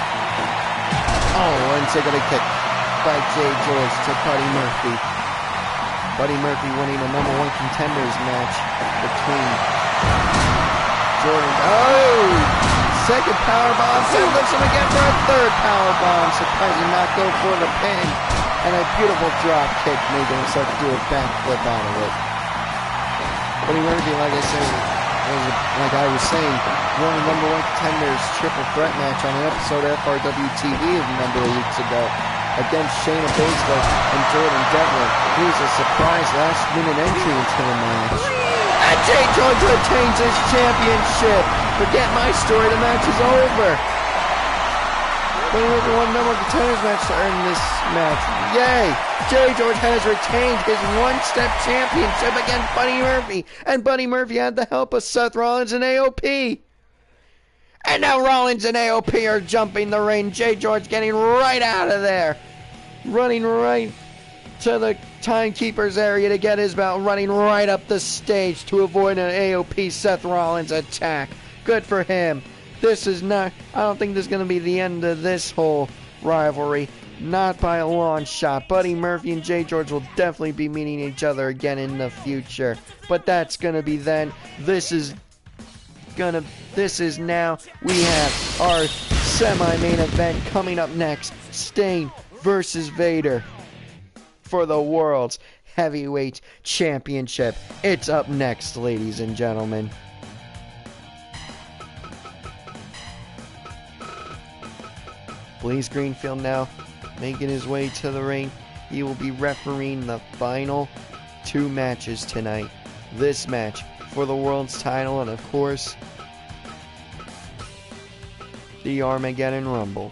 Speaker 1: Oh, and taking a kick by Jay George to Buddy Murphy. Buddy Murphy winning the #1 contenders match between Jordan. Oh! Second powerbomb. Then lifts him again for a third powerbomb. Surprising not go for the pin. And a beautiful drop kick, making himself do a backflip out of it. Buddy Murphy, like I was saying, won the #1 contenders triple threat match on an episode of FRW TV a number of weeks ago against Shayna Baszler and Jordan Devlin. He was a surprise last-minute entry into the match. And Jay George retains his championship. Forget my story, the match is over. Buddy Murphy won the #1 contenders match to earn this match. Yay! Jay George has retained his one-step championship against Buddy Murphy. And Buddy Murphy had the help of Seth Rollins and AOP. And now Rollins and AOP are jumping the ring. Jay George getting right out of there. Running right to the timekeeper's area to get his belt. Running right up the stage to avoid an AOP Seth Rollins attack. Good for him. This is not... I don't think this is going to be the end of this whole rivalry. Not by a long shot. Buddy Murphy and Jay George will definitely be meeting each other again in the future. But that's going to be then. This is now. We have our semi-main event coming up next. Sting versus Vader for the World's Heavyweight Championship. It's up next, ladies and gentlemen. Blaze Greenfield now making his way to the ring. He will be refereeing the final 2 matches tonight. This match for the world's title and, of course, the Armageddon Rumble.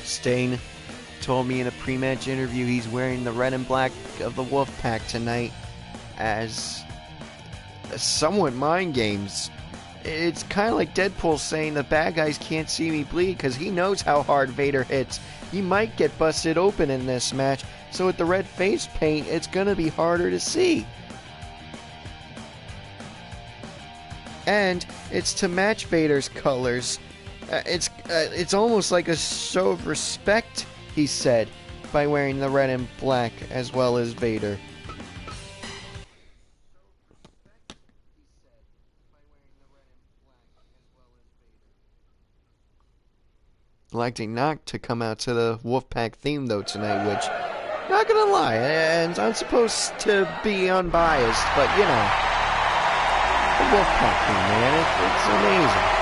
Speaker 1: Stain told me in a pre-match interview he's wearing the red and black of the Wolfpack tonight as somewhat mind games. It's kind of like Deadpool saying the bad guys can't see me bleed because he knows how hard Vader hits. He might get busted open in this match, so with the red face paint, it's going to be harder to see. And it's to match Vader's colors. It's almost like a show of respect, he said, by wearing the red and black as well as Vader. Electing not to come out to the Wolfpack theme though tonight, which, not gonna lie, and I'm supposed to be unbiased, but you know, the Wolfpack theme, man, it's amazing.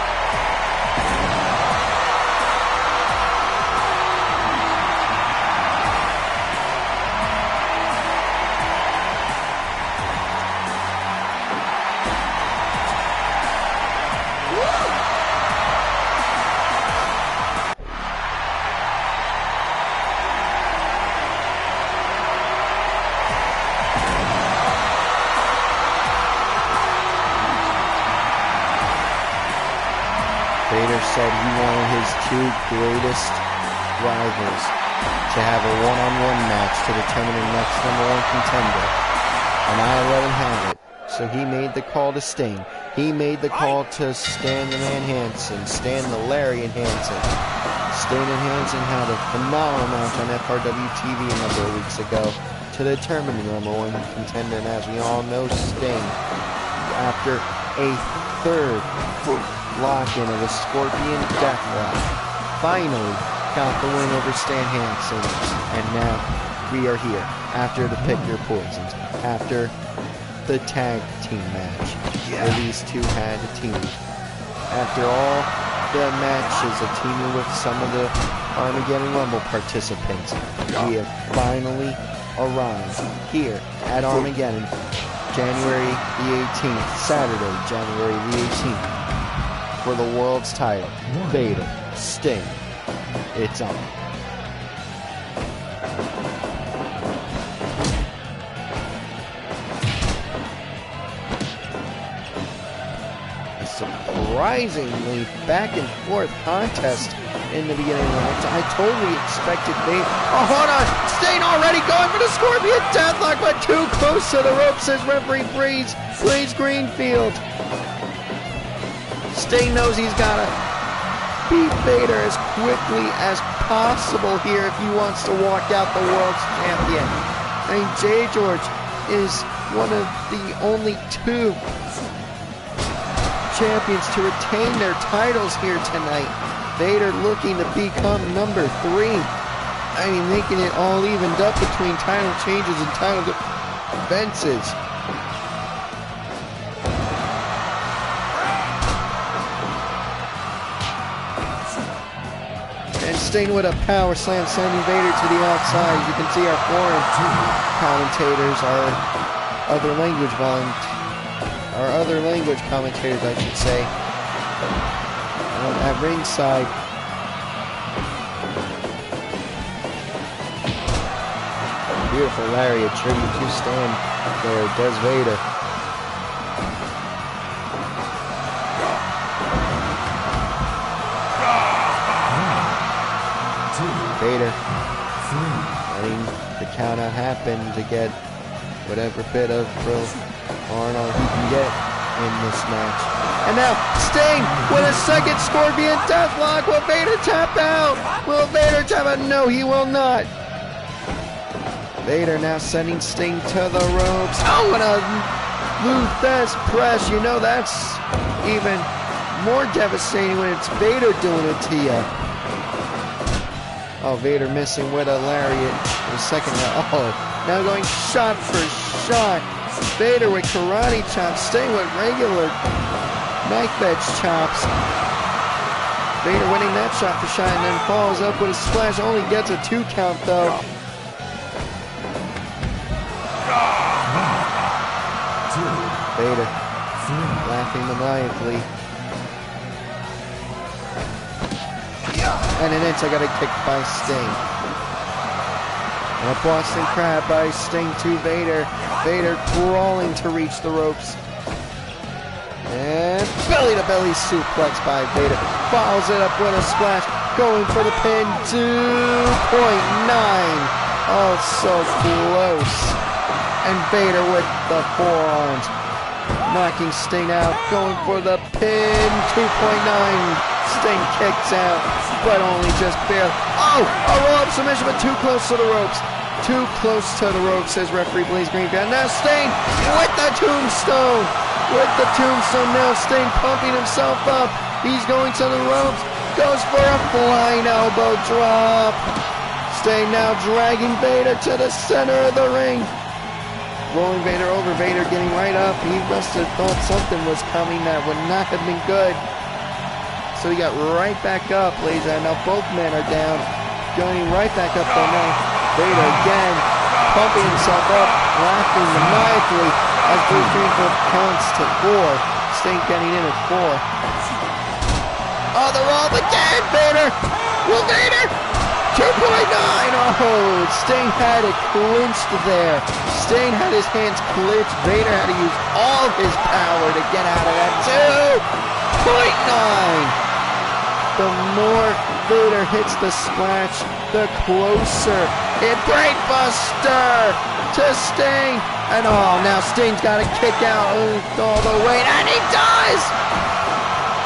Speaker 1: Vader said he wanted his 2 greatest rivals to have a one-on-one match to determine the next #1 contender. And I let him have it. So he made the call to Sting. He made the call to Stan the Man Hansen, Stan the Lariat Hansen. Stan and Hansen had a phenomenal match on FRW TV a number of weeks ago to determine the #1 contender. And as we all know, Sting, after a 3rd lock-in of a Scorpion Deathlock, finally got the win over Stan Hansen. And now we are here after the Pick Your Poisons, after the tag team match where these 2 had a team. After all the matches of teaming with some of the Armageddon Rumble participants, we have finally arrived here at Armageddon, January the 18th, Saturday, January the 18th, for the world's title. Vader, Sting, it's on. A surprisingly back and forth contest in the beginning of the match. I totally expected Vader. Oh, hold on! Sting already going for the Scorpion Deathlock, but too close to the rope, says referee Blaze Greenfield. Sting knows he's got to beat Vader as quickly as possible here if he wants to walk out the world's champion. I mean, Jay George is one of the only 2 champions to retain their titles here tonight. Vader looking to become number 3. I mean, making it all evened up between title changes and title defenses. Sting with a power slam, sending Vader to the outside. You can see our foreign commentators, our other language commentators, I should say, at ringside. Beautiful lariat tribute to Stan there, does Vader. Vader letting the count out happen to get whatever bit of real Arnold he can get in this match. And now Sting with a second Scorpion Deathlock. Will Vader tap out? Will Vader tap out? No, he will not. Vader now sending Sting to the ropes. Oh, and a Luthes press. You know that's even more devastating when it's Vader doing it to you. Oh, Vader missing with a lariat in the second round. Oh, now going shot for shot. Vader with karate chops, Sting with regular knife edge chops. Vader winning that shot for shot and then follows up with a splash. Only gets a 2 count though. Vader laughing maniacally. And an I-got a kick by Sting. And a Boston Crab by Sting to Vader. Vader crawling to reach the ropes. And belly-to-belly suplex by Vader. Follows it up with a splash. Going for the pin. 2.9. Oh, so close. And Vader with the forearms. Knocking Sting out. Going for the pin. 2.9. Sting kicks out, but only just barely. Oh, a roll-up submission, but too close to the ropes. Too close to the ropes, says referee Blaze Greenfield. Now Sting with the tombstone. With the tombstone, now Sting pumping himself up. He's going to the ropes. Goes for a flying elbow drop. Sting now dragging Vader to the center of the ring. Rolling Vader over, Vader getting right up. He must have thought something was coming that would not have been good. So he got right back up, ladies and now both men are down. Going right back up though now. Vader again, pumping himself up, laughing maniacally as Bruce Greenfield counts to 4. Sting getting in at 4. Oh, the roll again, Vader! Will Vader? 2.9! Oh, Sting had it clinched there. Sting had his hands clinched. Vader had to use all his power to get out of that. 2.9! The more Vader hits the splash, the closer. It brainbuster to Sting. And oh, now Sting's got to kick out all the weight. And he does!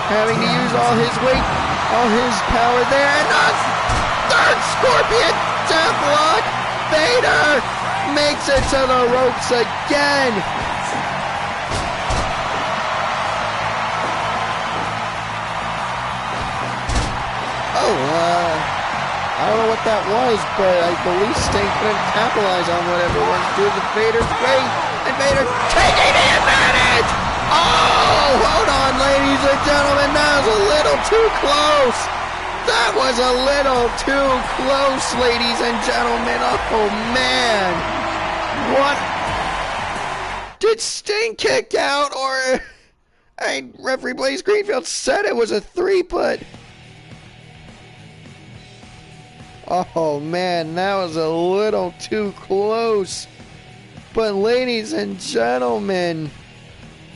Speaker 1: Having to use all his weight, all his power there. And a third Scorpion Deathlock. Vader makes it to the ropes again. I don't know what that was, but I believe Sting couldn't capitalize on whatever it was due to Vader's weight, and Vader taking the advantage! Oh, hold on, ladies and gentlemen, that was a little too close! That was a little too close, ladies and gentlemen. Oh, man! What? Did Sting kick out, or... referee Blaze Greenfield said it was a 3, but... Oh man, that was a little too close. But ladies and gentlemen,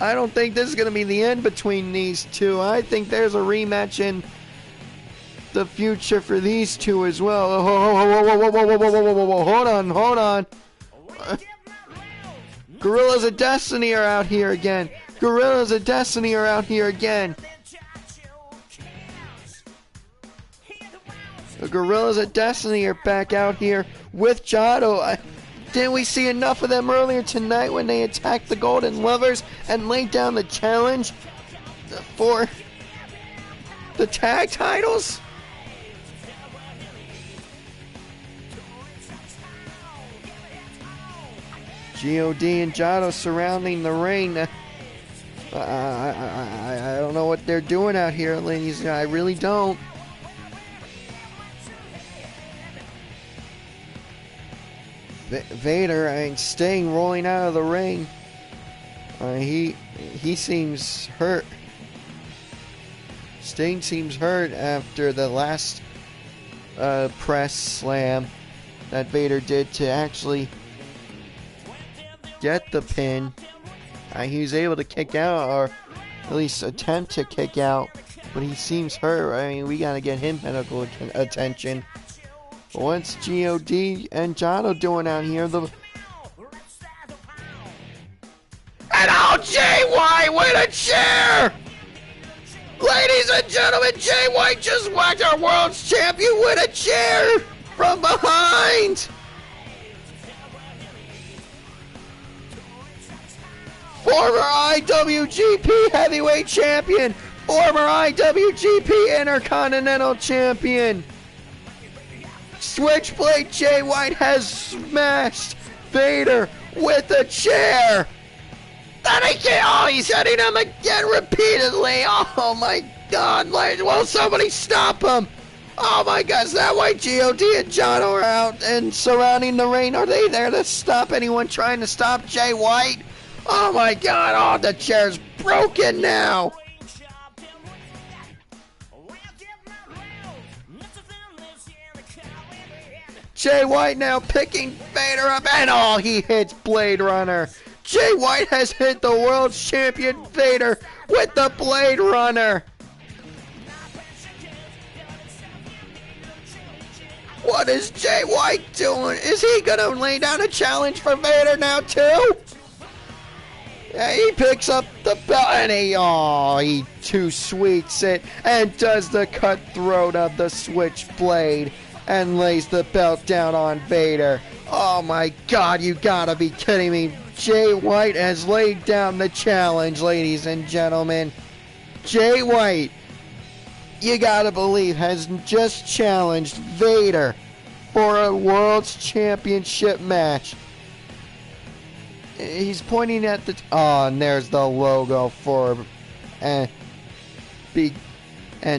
Speaker 1: I don't think this is going to be the end between these two. I think there's a rematch in the future for these two as well. Hold on. Gorillas of Destiny are out here again. Gorillas of Destiny are out here again. The Gorillas of Destiny are back out here with Jado. Didn't we see enough of them earlier tonight when they attacked the Golden Lovers and laid down the challenge for the tag titles? G.O.D. and Jado surrounding the ring. I don't know what they're doing out here, ladies. I really don't. Vader, Sting rolling out of the ring. He seems hurt. Sting seems hurt after the last press slam that Vader did to actually get the pin. He was able to kick out, or at least attempt to kick out, but he seems hurt. We gotta get him medical attention. What's God and Jono doing out here? And oh, Jay White with a chair! Ladies and gentlemen, Jay White just whacked our world's champion with a chair from behind! Former IWGP Heavyweight Champion, former IWGP Intercontinental Champion. Switchblade Jay White has smashed Vader with a chair. And he can't, oh, he's hitting him again repeatedly. Oh my God, will somebody stop him? Oh my God, is that why God and John are out and surrounding the ring? Are they there to stop anyone trying to stop Jay White? Oh my God, oh, the chair's broken now. Jay White now picking Vader up, and oh, he hits Blade Runner. Jay White has hit the world champion Vader with the Blade Runner. What is Jay White doing? Is he gonna lay down a challenge for Vader now too? Yeah, he picks up the belt and he too sweets it and does the cutthroat of the switchblade and lays the belt down on Vader. Oh my God, you gotta be kidding me. Jay White has laid down the challenge, ladies and gentlemen. Jay White, you gotta believe, has just challenged Vader for a World's Championship match. He's pointing at the... Oh, and there's the logo for end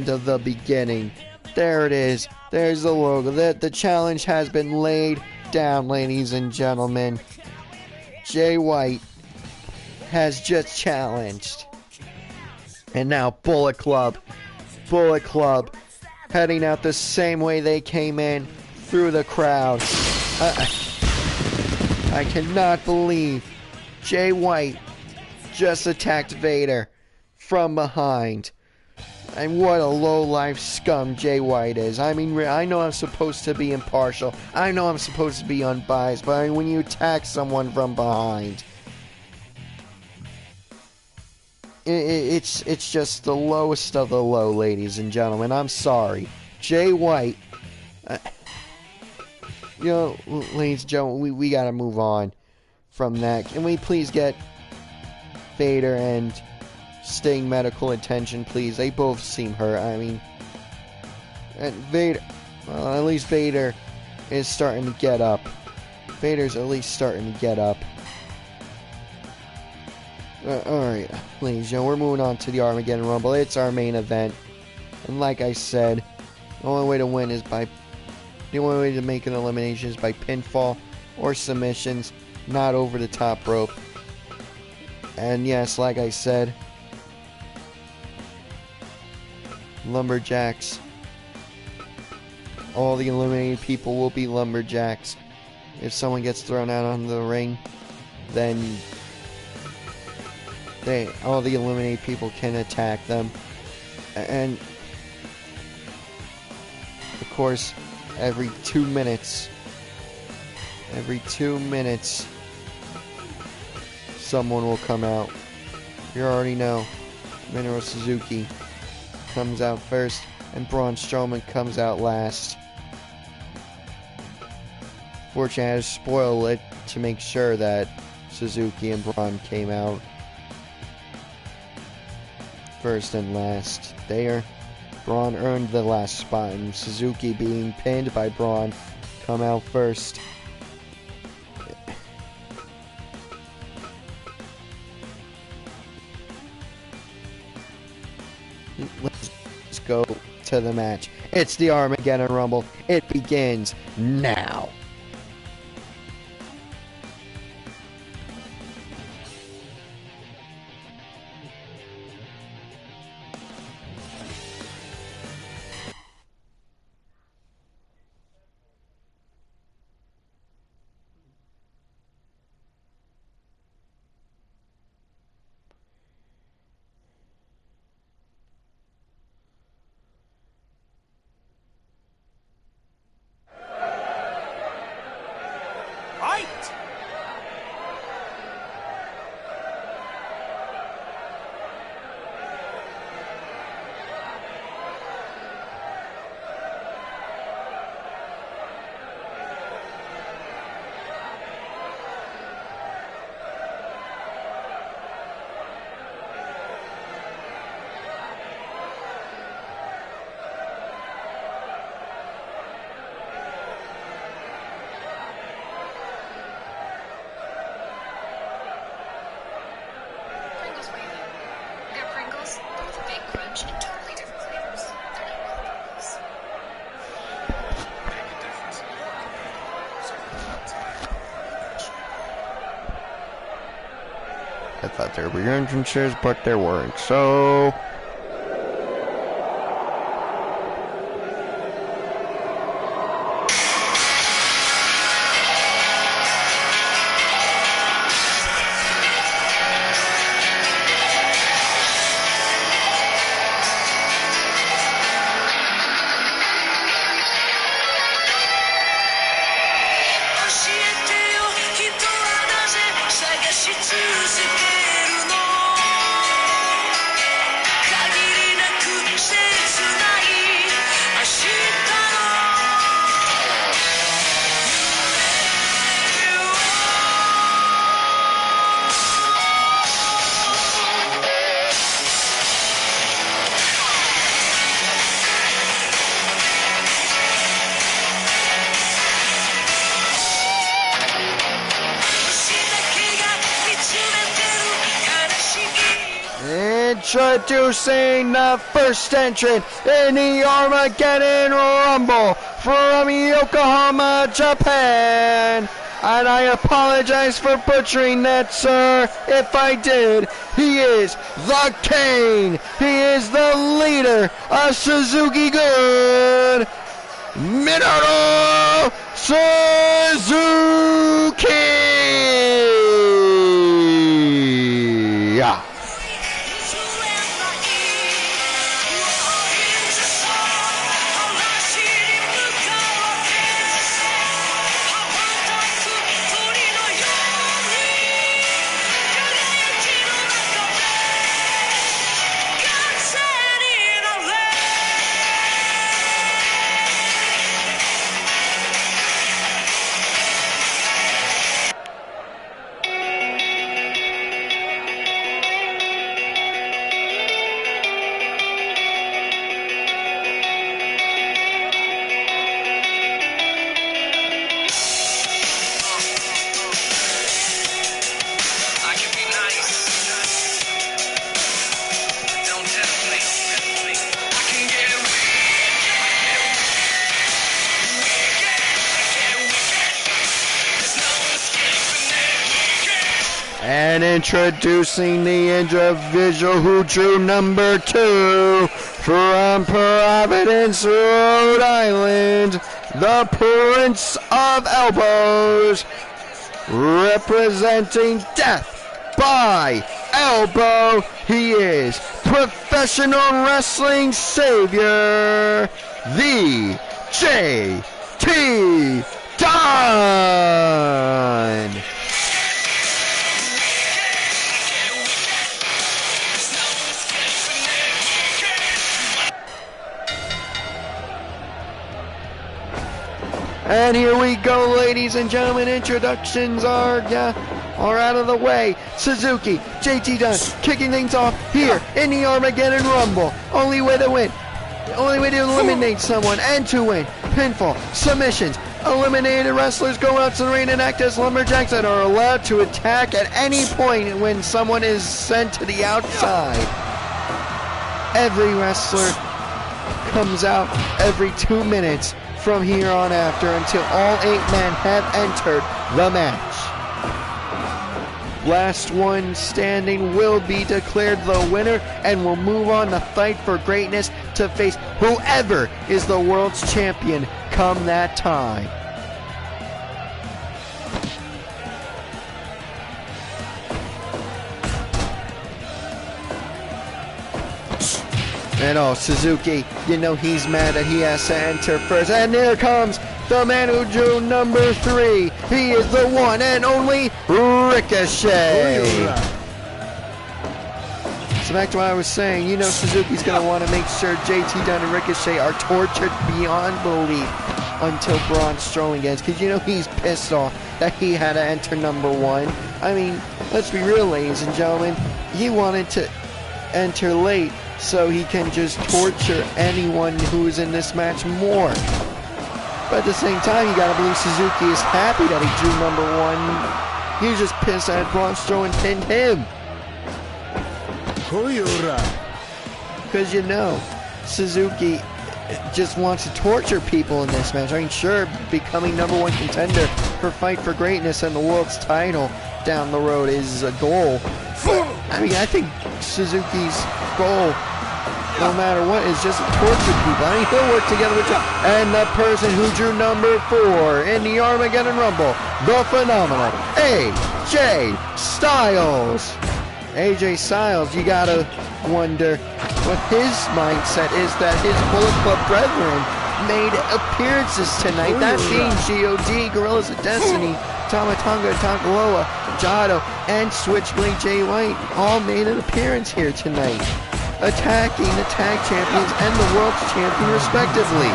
Speaker 1: of the beginning. There it is. There's the logo. The challenge has been laid down, ladies and gentlemen. Jay White has just challenged. And now Bullet Club heading out the same way they came in, through the crowd. I cannot believe Jay White just attacked Vader from behind. And what a low-life scum Jay White is. I mean, I know I'm supposed to be impartial. I know I'm supposed to be unbiased. But I mean, when you attack someone from behind, it's just the lowest of the low, ladies and gentlemen. I'm sorry. Jay White... ladies and gentlemen, we gotta move on from that. Can we please get Vader and Sting medical attention, please? They both seem hurt. I mean, and Vader, well, at least Vader is starting to get up. Vader's at least starting to get up. Alright, ladies and gentlemen, we're moving on to the Armageddon Rumble. It's our main event. And like I said, the only way to win is by... The only way to make an elimination is by pinfall or submissions, not over the top rope. And yes, like I said, lumberjacks. All the eliminated people will be lumberjacks. If someone gets thrown out on the ring, then all the eliminated people can attack them. And of course, every 2 minutes, someone will come out. You already know, Minoru Suzuki comes out first, and Braun Strowman comes out last. Fortunately, I had to spoil it to make sure that Suzuki and Braun came out first and last. Braun earned the last spot, and Suzuki, being pinned by Braun, come out first. Let's go to the match. It's the Armageddon Rumble. It begins now. I thought there were entrances, but there weren't. So... Introducing the first entrant in the Armageddon Rumble from Yokohama, Japan. And I apologize for butchering that, sir. If I did, he is the king. He is the leader of Suzuki-gun, Minoru Suzuki. Yeah. And introducing the individual who drew number 2 from Providence, Rhode Island, the Prince of Elbows, representing Death by Elbow. He is professional wrestling savior, the JT Don. And here we go, ladies and gentlemen. Introductions are out of the way. Suzuki, JT Dunn, kicking things off here in the Armageddon Rumble. Only way to win. Only way to eliminate someone and to win. Pinfall, submissions. Eliminated wrestlers go out to the ring and act as lumberjacks and are allowed to attack at any point when someone is sent to the outside. Every wrestler comes out every 2 minutes from here on after until all 8 men have entered the match. Last one standing will be declared the winner and will move on to fight for greatness to face whoever is the world's champion come that time. And Suzuki, you know he's mad that he has to enter first. And there comes the man who drew number 3. He is the one and only Ricochet. So back to what I was saying, you know Suzuki's going to want to make sure JT Dunn and Ricochet are tortured beyond belief until Braun Strowman gets, because you know he's pissed off that he had to enter number 1. I mean, let's be real, ladies and gentlemen. He wanted to enter late so he can just torture anyone who is in this match more. But at the same time, you gotta believe Suzuki is happy that he drew number 1. He was just pissed that Braun Strowman pinned him. Because you know, Suzuki just wants to torture people in this match. I mean, sure, becoming number 1 contender for Fight for Greatness and the world's title down the road is a goal I mean, I think Suzuki's goal, no matter what, is just to torture people. I mean, he'll work together with you. And the person who drew number 4 in the Armageddon Rumble, the phenomenal AJ Styles. AJ Styles, you gotta wonder what his mindset is, that his Bullet Club brethren made appearances tonight. That being G.O.D., Gorillas of Destiny, Tama Tonga, Tangaloa, Jado, and Switchblade Jay White all made an appearance here tonight, attacking the tag champions and the world champion respectively.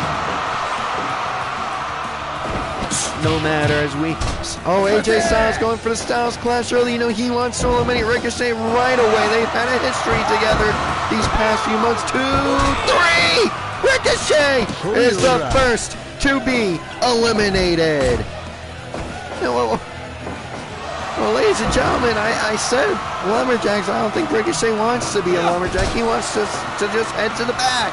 Speaker 1: No matter as we... Oh, AJ Styles going for the Styles Clash early. You know, he wants to eliminate Ricochet right away. They've had a history together these past few months. 2, 3! Ricochet is the first to be eliminated. Well, ladies and gentlemen, I said Lumberjacks. I don't think Ricochet wants to be a Lumberjack. He wants to just head to the back.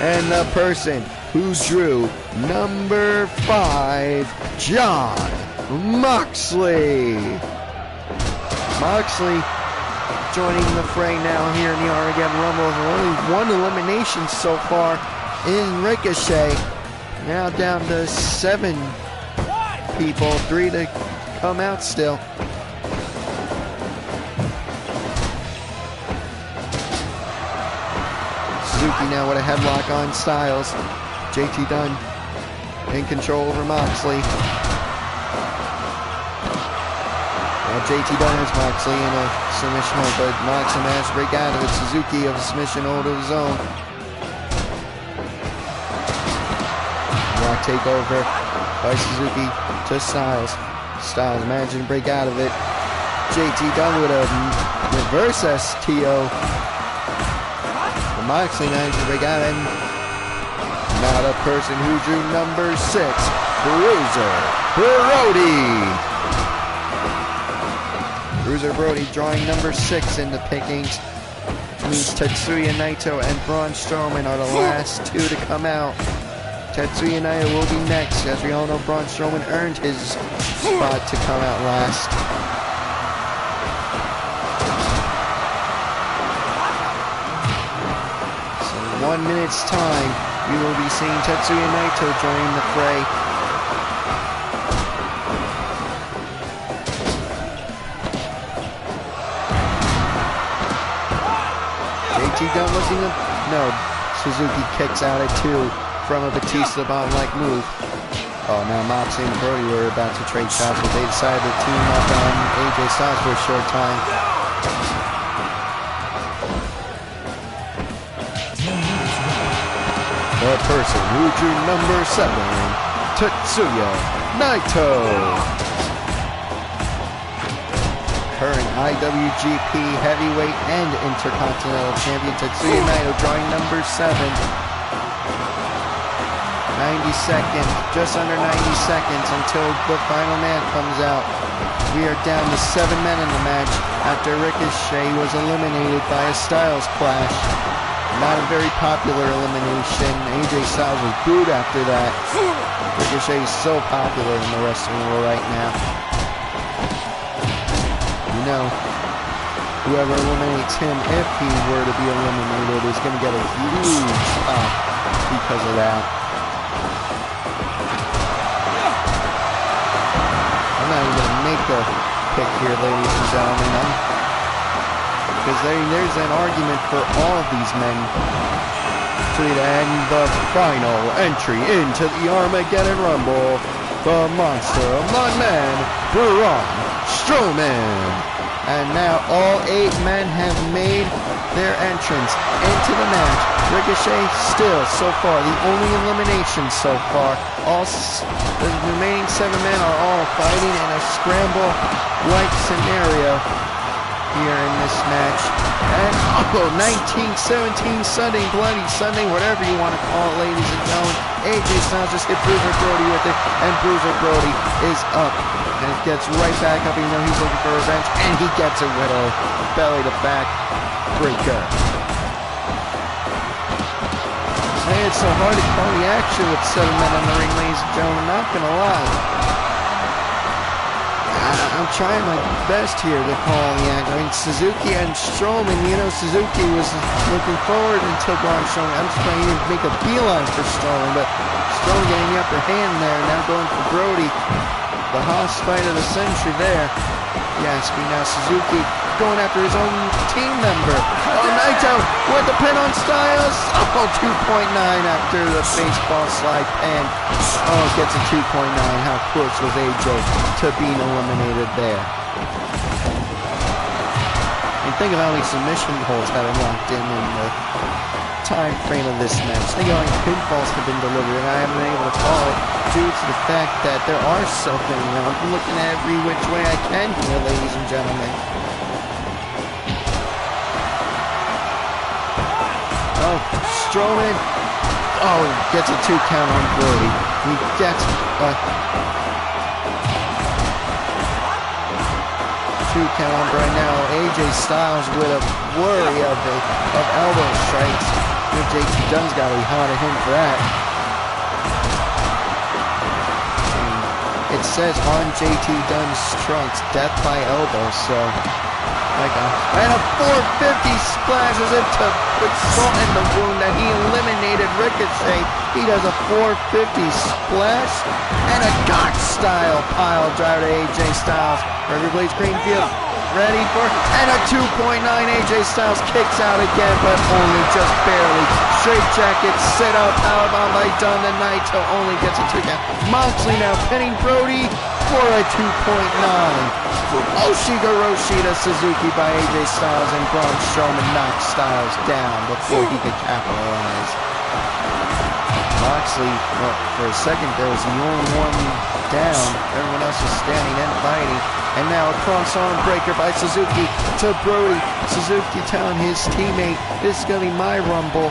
Speaker 1: And the person who drew number 5, John Moxley. Moxley joining the fray now here in the Armageddon Rumble. Only 1 elimination so far in Ricochet. Now down to 7 people, 3 to come out still. Suzuki now with a headlock on Styles. JT Dunn in control over Moxley. Now JT Dunn has Moxley in a submission hold, but Moxley managed to break out of it. Suzuki of a submission hold of his own. Rock takeover by Suzuki to Styles. Styles managing to break out of it. JT Dunn with a reverse STO. Moxley managed to break out, and now the person who drew number 6, Bruiser Brody. Bruiser Brody drawing number 6 in the pickings, which means Tetsuya Naito and Braun Strowman are the last 2 to come out. Tetsuya Naito will be next. As we all know, Braun Strowman earned his spot to come out last. So 1 minute's time, we will be seeing Tetsuya Naito join the fray. JT Dunn looking up. No, Suzuki kicks out at 2 from a Batista Bomb-like move. Oh, now Moxley and Brody were about to trade shots, but they decided to team up on AJ Styles for a short time. The person who drew number 7, Tetsuya Naito. Current IWGP Heavyweight and Intercontinental Champion Tetsuya Naito drawing number 7. 90 seconds, just under 90 seconds until the final man comes out. We are down to 7 men in the match after Ricochet was eliminated by a Styles Clash. Not a very popular elimination. AJ Styles was booed after that. Ricochet is so popular in the wrestling world right now. You know, whoever eliminates him, if he were to be eliminated, is going to get a huge pop because of that. I'm not even going to make a pick here, ladies and gentlemen, because there's an argument for all of these men to end the final entry into the Armageddon Rumble, the Monster Among Men, Braun Strowman. And now all 8 men have made their entrance into the match. Ricochet still, so far, the only elimination so far. The remaining 7 men are all fighting in a scramble-like scenario here in this match. And 1917 Sunday, Bloody Sunday, whatever you want to call it, ladies and gentlemen. AJ Styles just hit Bruiser Brody with it, and Bruiser Brody is up. And it gets right back up, even though he's looking for revenge, and he gets it with a belly-to-back breaker. Man, it's so hard to call the action with 7 men in the ring, ladies and gentlemen, not gonna lie. I'm trying my best here to call the act. I mean, Suzuki and Strowman, Suzuki was looking forward until Braun Strowman. I'm just trying to make a beeline for Strowman, but Strowman getting the upper hand there, now going for Brody. The Haas fight of the century there. Yes, we now Suzuki going after his own team member. Oh, Naito with the pin on Styles. Oh, 2.9 after the baseball slide pin. Oh, gets a 2.9. How close was AJ to being eliminated there? And think of how many submission holds have been locked in the time frame of this match. Think of how many pinfalls have been delivered, and I haven't been able to call it due to the fact that there are so many now. I'm looking at every which way I can here, ladies and gentlemen. Oh, Strowman. Oh, gets a 2 count on Brody. He gets a 2 count on Brody now. AJ Styles with a flurry of elbow strikes. JT Dunn's got to be hot at him for that. It says on JT Dunn's trunks, death by elbow, so and a 450 splashes it to put salt in the wound that he eliminated Ricochet. He does a 450 splash and a Gotch style pile driver to AJ Styles. Everybody's Greenfield ready for and a 2.9. AJ Styles kicks out again, but only just barely. Straight jacket, sit up, powerbomb by Dunn. The Naito only gets a 2 count. Moxley now pinning Brody for a 2.9. Oshigoroshi to Suzuki by AJ Styles, and Braun Strowman knocks Styles down before he could capitalize. Moxley, well, for a second there was the only one down. Everyone else was standing and fighting. And now a cross-arm breaker by Suzuki to Brody. Suzuki telling his teammate, this is going to be my Rumble.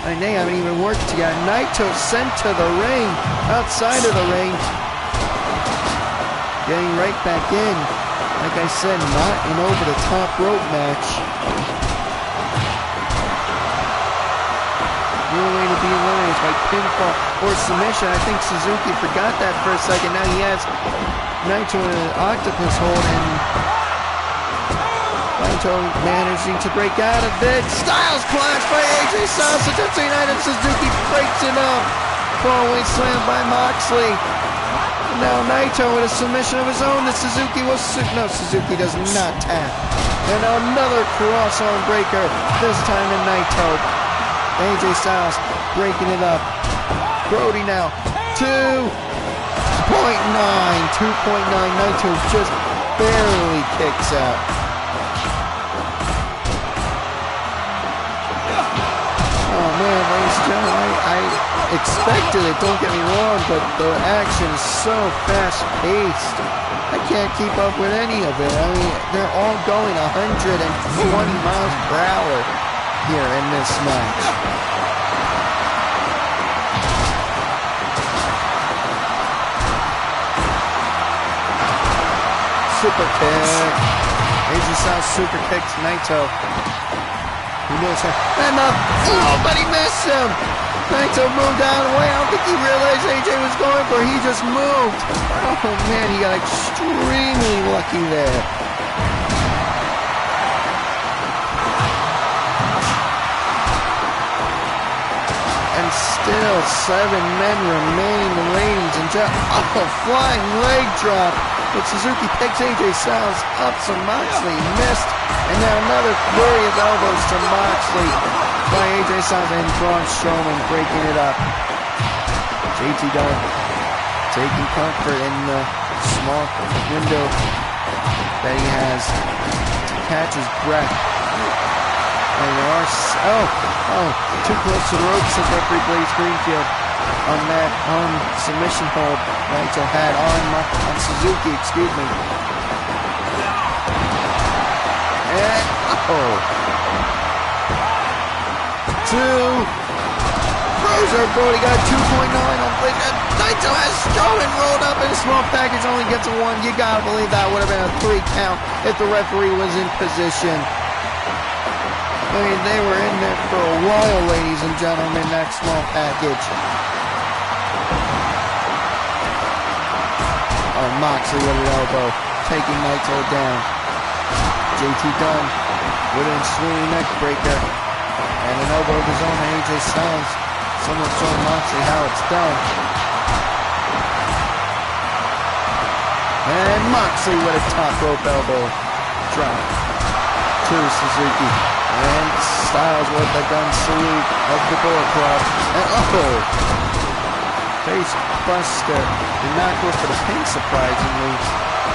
Speaker 1: And they haven't even worked together. Naito sent to the ring, outside of the ring. Getting right back in. Like I said, not an over-the-top rope match. The only way to be eliminated is by pinfall or submission. I think Suzuki forgot that for a second. Now he has Naito in an octopus hold, and Naito managing to break out of it. Styles clash by AJ Styles. Tetsuya United. Suzuki breaks it up. Fallaway slam by Moxley. Now Naito with a submission of his own. The Suzuki was no, Suzuki does not tap. And another cross-arm breaker. This time to Naito. AJ Styles breaking it up. Brody now 2.9. 2.9. Naito just barely kicks out. Oh man, ladies and gentlemen, I expected it, don't get me wrong, but the action is so fast-paced. I can't keep up with any of it. I mean, they're all going 120 miles per hour here in this match. Super kick. AJ Styles super kicks Naito. He knows how. And but he missed him. Naito moved out of the way. I don't think he realized AJ was going for it. He just moved. Oh man, he got extremely lucky there. And still 7 men remain, ladies and gentlemen. Oh, flying leg drop. But Suzuki picks AJ Styles up, so Moxley missed. And now another flurry of elbows to Moxley by AJ Styles, and Braun Strowman breaking it up. JT Dunn taking comfort in the small window that he has to catch his breath. And there are too close to the rope, says referee Blaze Greenfield on that submission hold Naito had on Suzuki, excuse me. And Brody got a 2.9 on Blaze. Naito has Strowman rolled up in a small package, only gets a 1. You gotta believe that would have been a 3 count if the referee was in position. I mean, they were in there for a while, ladies and gentlemen, that small package. Moxley with an elbow, taking Naito down. JT Dunn with a swinging neck breaker and an elbow of his own to AJ Styles. Someone showing Moxley how it's done. And Moxley with a top rope elbow drop to Suzuki. And Styles with the gun salute of the Bullet Club. And face buster. Did not go for the pin, surprisingly.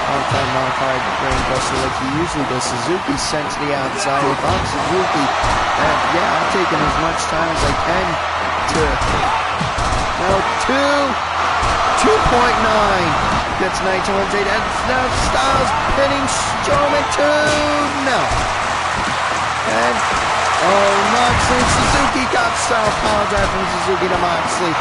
Speaker 1: On-time modified brain buster like he usually does. Suzuki sent to the outside. If I'm Suzuki, and yeah, I'm taking as much time as I can to... Now 2.9. Gets Naito and Jade. And now Styles pinning Strowman 2. No. And Moxley and Suzuki got Styles power drive from Suzuki to Moxley.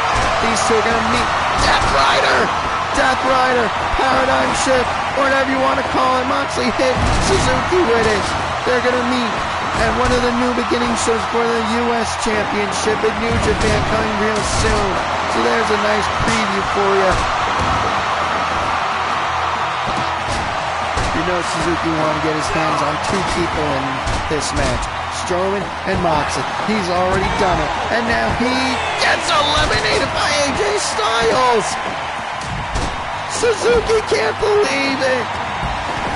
Speaker 1: These two are going to meet. Death Rider, paradigm shift, whatever you want to call it. Moxley hit Suzuki with it. They're going to meet at one of the new beginning shows for the U.S. Championship in New Japan coming real soon. So there's a nice preview for you. You know Suzuki wanted to get his hands on two people in this match. Strowman and Moxley. He's already done it. And now he gets eliminated by AJ Styles. Suzuki can't believe it.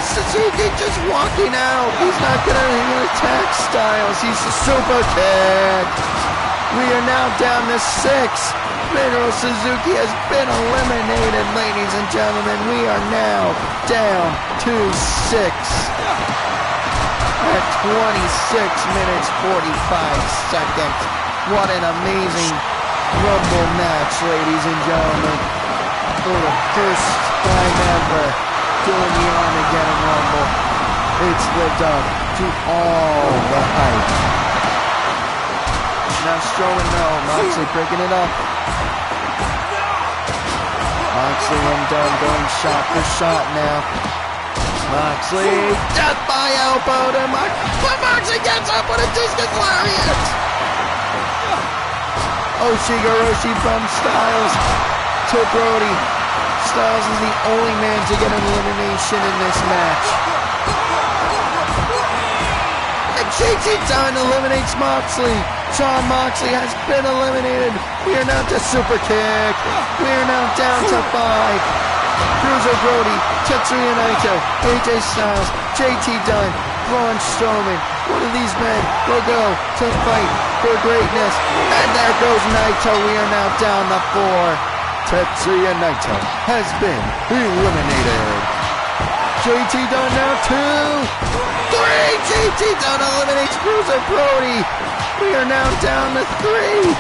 Speaker 1: Suzuki just walking out. He's not going to attack Styles. He's a super kick. We are now down to 6. Minoru Suzuki has been eliminated, ladies and gentlemen. We are now down to 6. At 26 minutes, 45 seconds. What an amazing Rumble match, ladies and gentlemen. For the first time ever doing the Armageddon Rumble, it's lived up to all the hype. Now Strowman, no, Moxley breaking it up. Moxley when done, going shot for shot now. Moxley, death by elbow to Moxley, but Moxley gets up with a discus lariat. Oshigoroshi from Styles to Brody. Styles is the only man to get an elimination in this match. And JT Dunn eliminates Moxley. Jon Moxley has been eliminated. We are now to super kick. We are now down to 5. Cruiser Brody, Tetsuya Naito, AJ Styles, JT Dunn, Braun Strowman. One of these men will go to fight for greatness. And there goes Naito. We are now down to 4. Tetsuya Naito has been eliminated. JT Dunn now 2. 3. JT Dunn eliminates Cruiser Brody. We are now down to 3.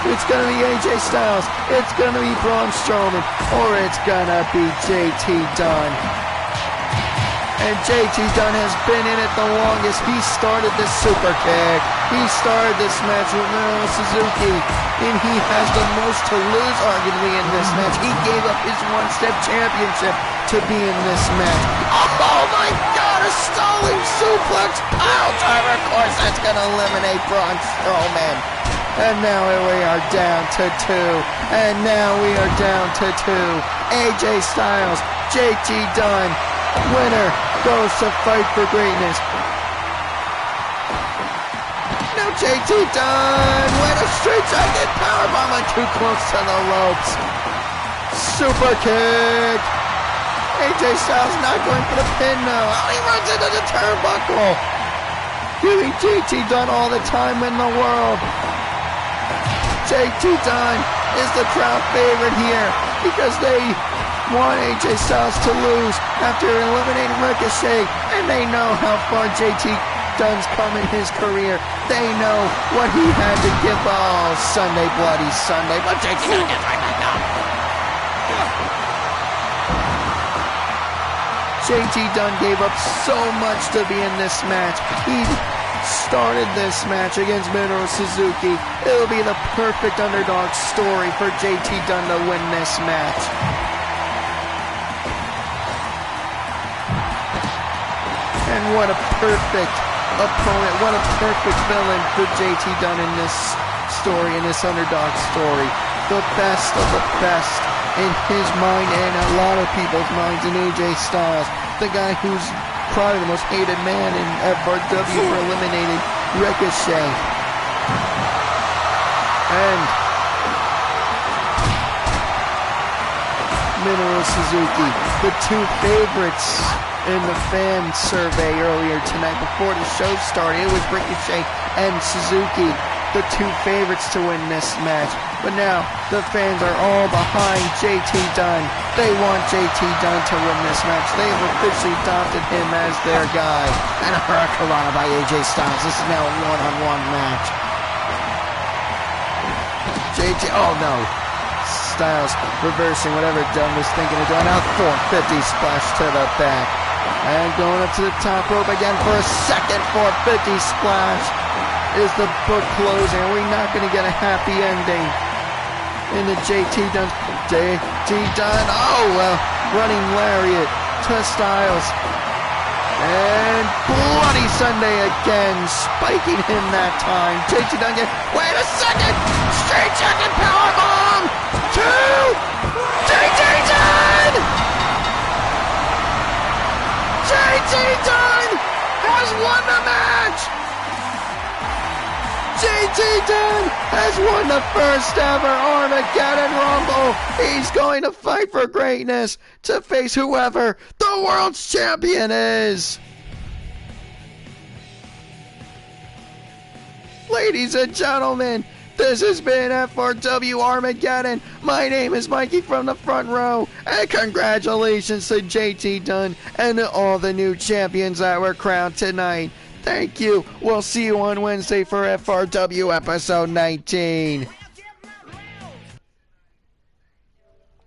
Speaker 1: It's going to be AJ Styles, it's going to be Braun Strowman, or it's going to be JT Dunn. And JT Dunn has been in it the longest. He started this super kick. He started this match with Minoru Suzuki, and he has the most to lose, arguably, in this match. He gave up his one-step championship to be in this match. Oh my God, a stalling suplex pile driver. Of course, that's going to eliminate Braun Strowman. And now we are down to 2. And now we are down to 2. AJ Styles, JT Dunn, winner goes to fight for greatness. Now JT Dunn with a straight jacket powerbomb and too close to the ropes. Super kick. AJ Styles not going for the pin now. Oh, he runs into the turnbuckle. Giving JT Dunn all the time in the world. JT Dunn is the crowd favorite here because they want AJ Styles to lose after eliminating Ricochet, and they know how far JT Dunn's come in his career. They know what he had to give. Oh, Sunday, bloody Sunday, but JT Dunn gets right back up. JT Dunn gave up so much to be in this match. He started this match against Minoru Suzuki. It'll be the perfect underdog story for JT Dunn to win this match. And what a perfect opponent, what a perfect villain for JT Dunn in this story, in this underdog story. The best of the best in his mind and a lot of people's minds in AJ Styles, the guy who's probably the most hated man in FRW for eliminating Ricochet. And Minoru Suzuki, the two favorites in the fan survey earlier tonight before the show started. It was Ricochet and Suzuki, the two favorites to win this match. But now the fans are all behind JT Dunn. They want JT Dunn to win this match. They have officially adopted him as their guy. And a hurricanrana by AJ Styles. This is now a one-on-one match. JT, oh no. Styles reversing whatever Dunn was thinking of doing. Now 450 splash to the back. And going up to the top rope again for a second 450 splash. Is the book closing? Are we not going to get a happy ending in the JT Dunn? JT Dunn, oh well, running lariat to Styles. And Bloody Sunday again, spiking him that time. JT Dunn again, wait a second! Straight jacket powerbomb! JT Dunn! JT Dunn has won the match! JT Dunn has won the first ever Armageddon Rumble. He's going to fight for greatness to face whoever the world's champion is. Ladies and gentlemen, this has been FRW Armageddon. My name is Mikey from the front row, and congratulations to JT Dunn and to all the new champions that were crowned tonight. Thank you. We'll see you on Wednesday for FRW episode 19.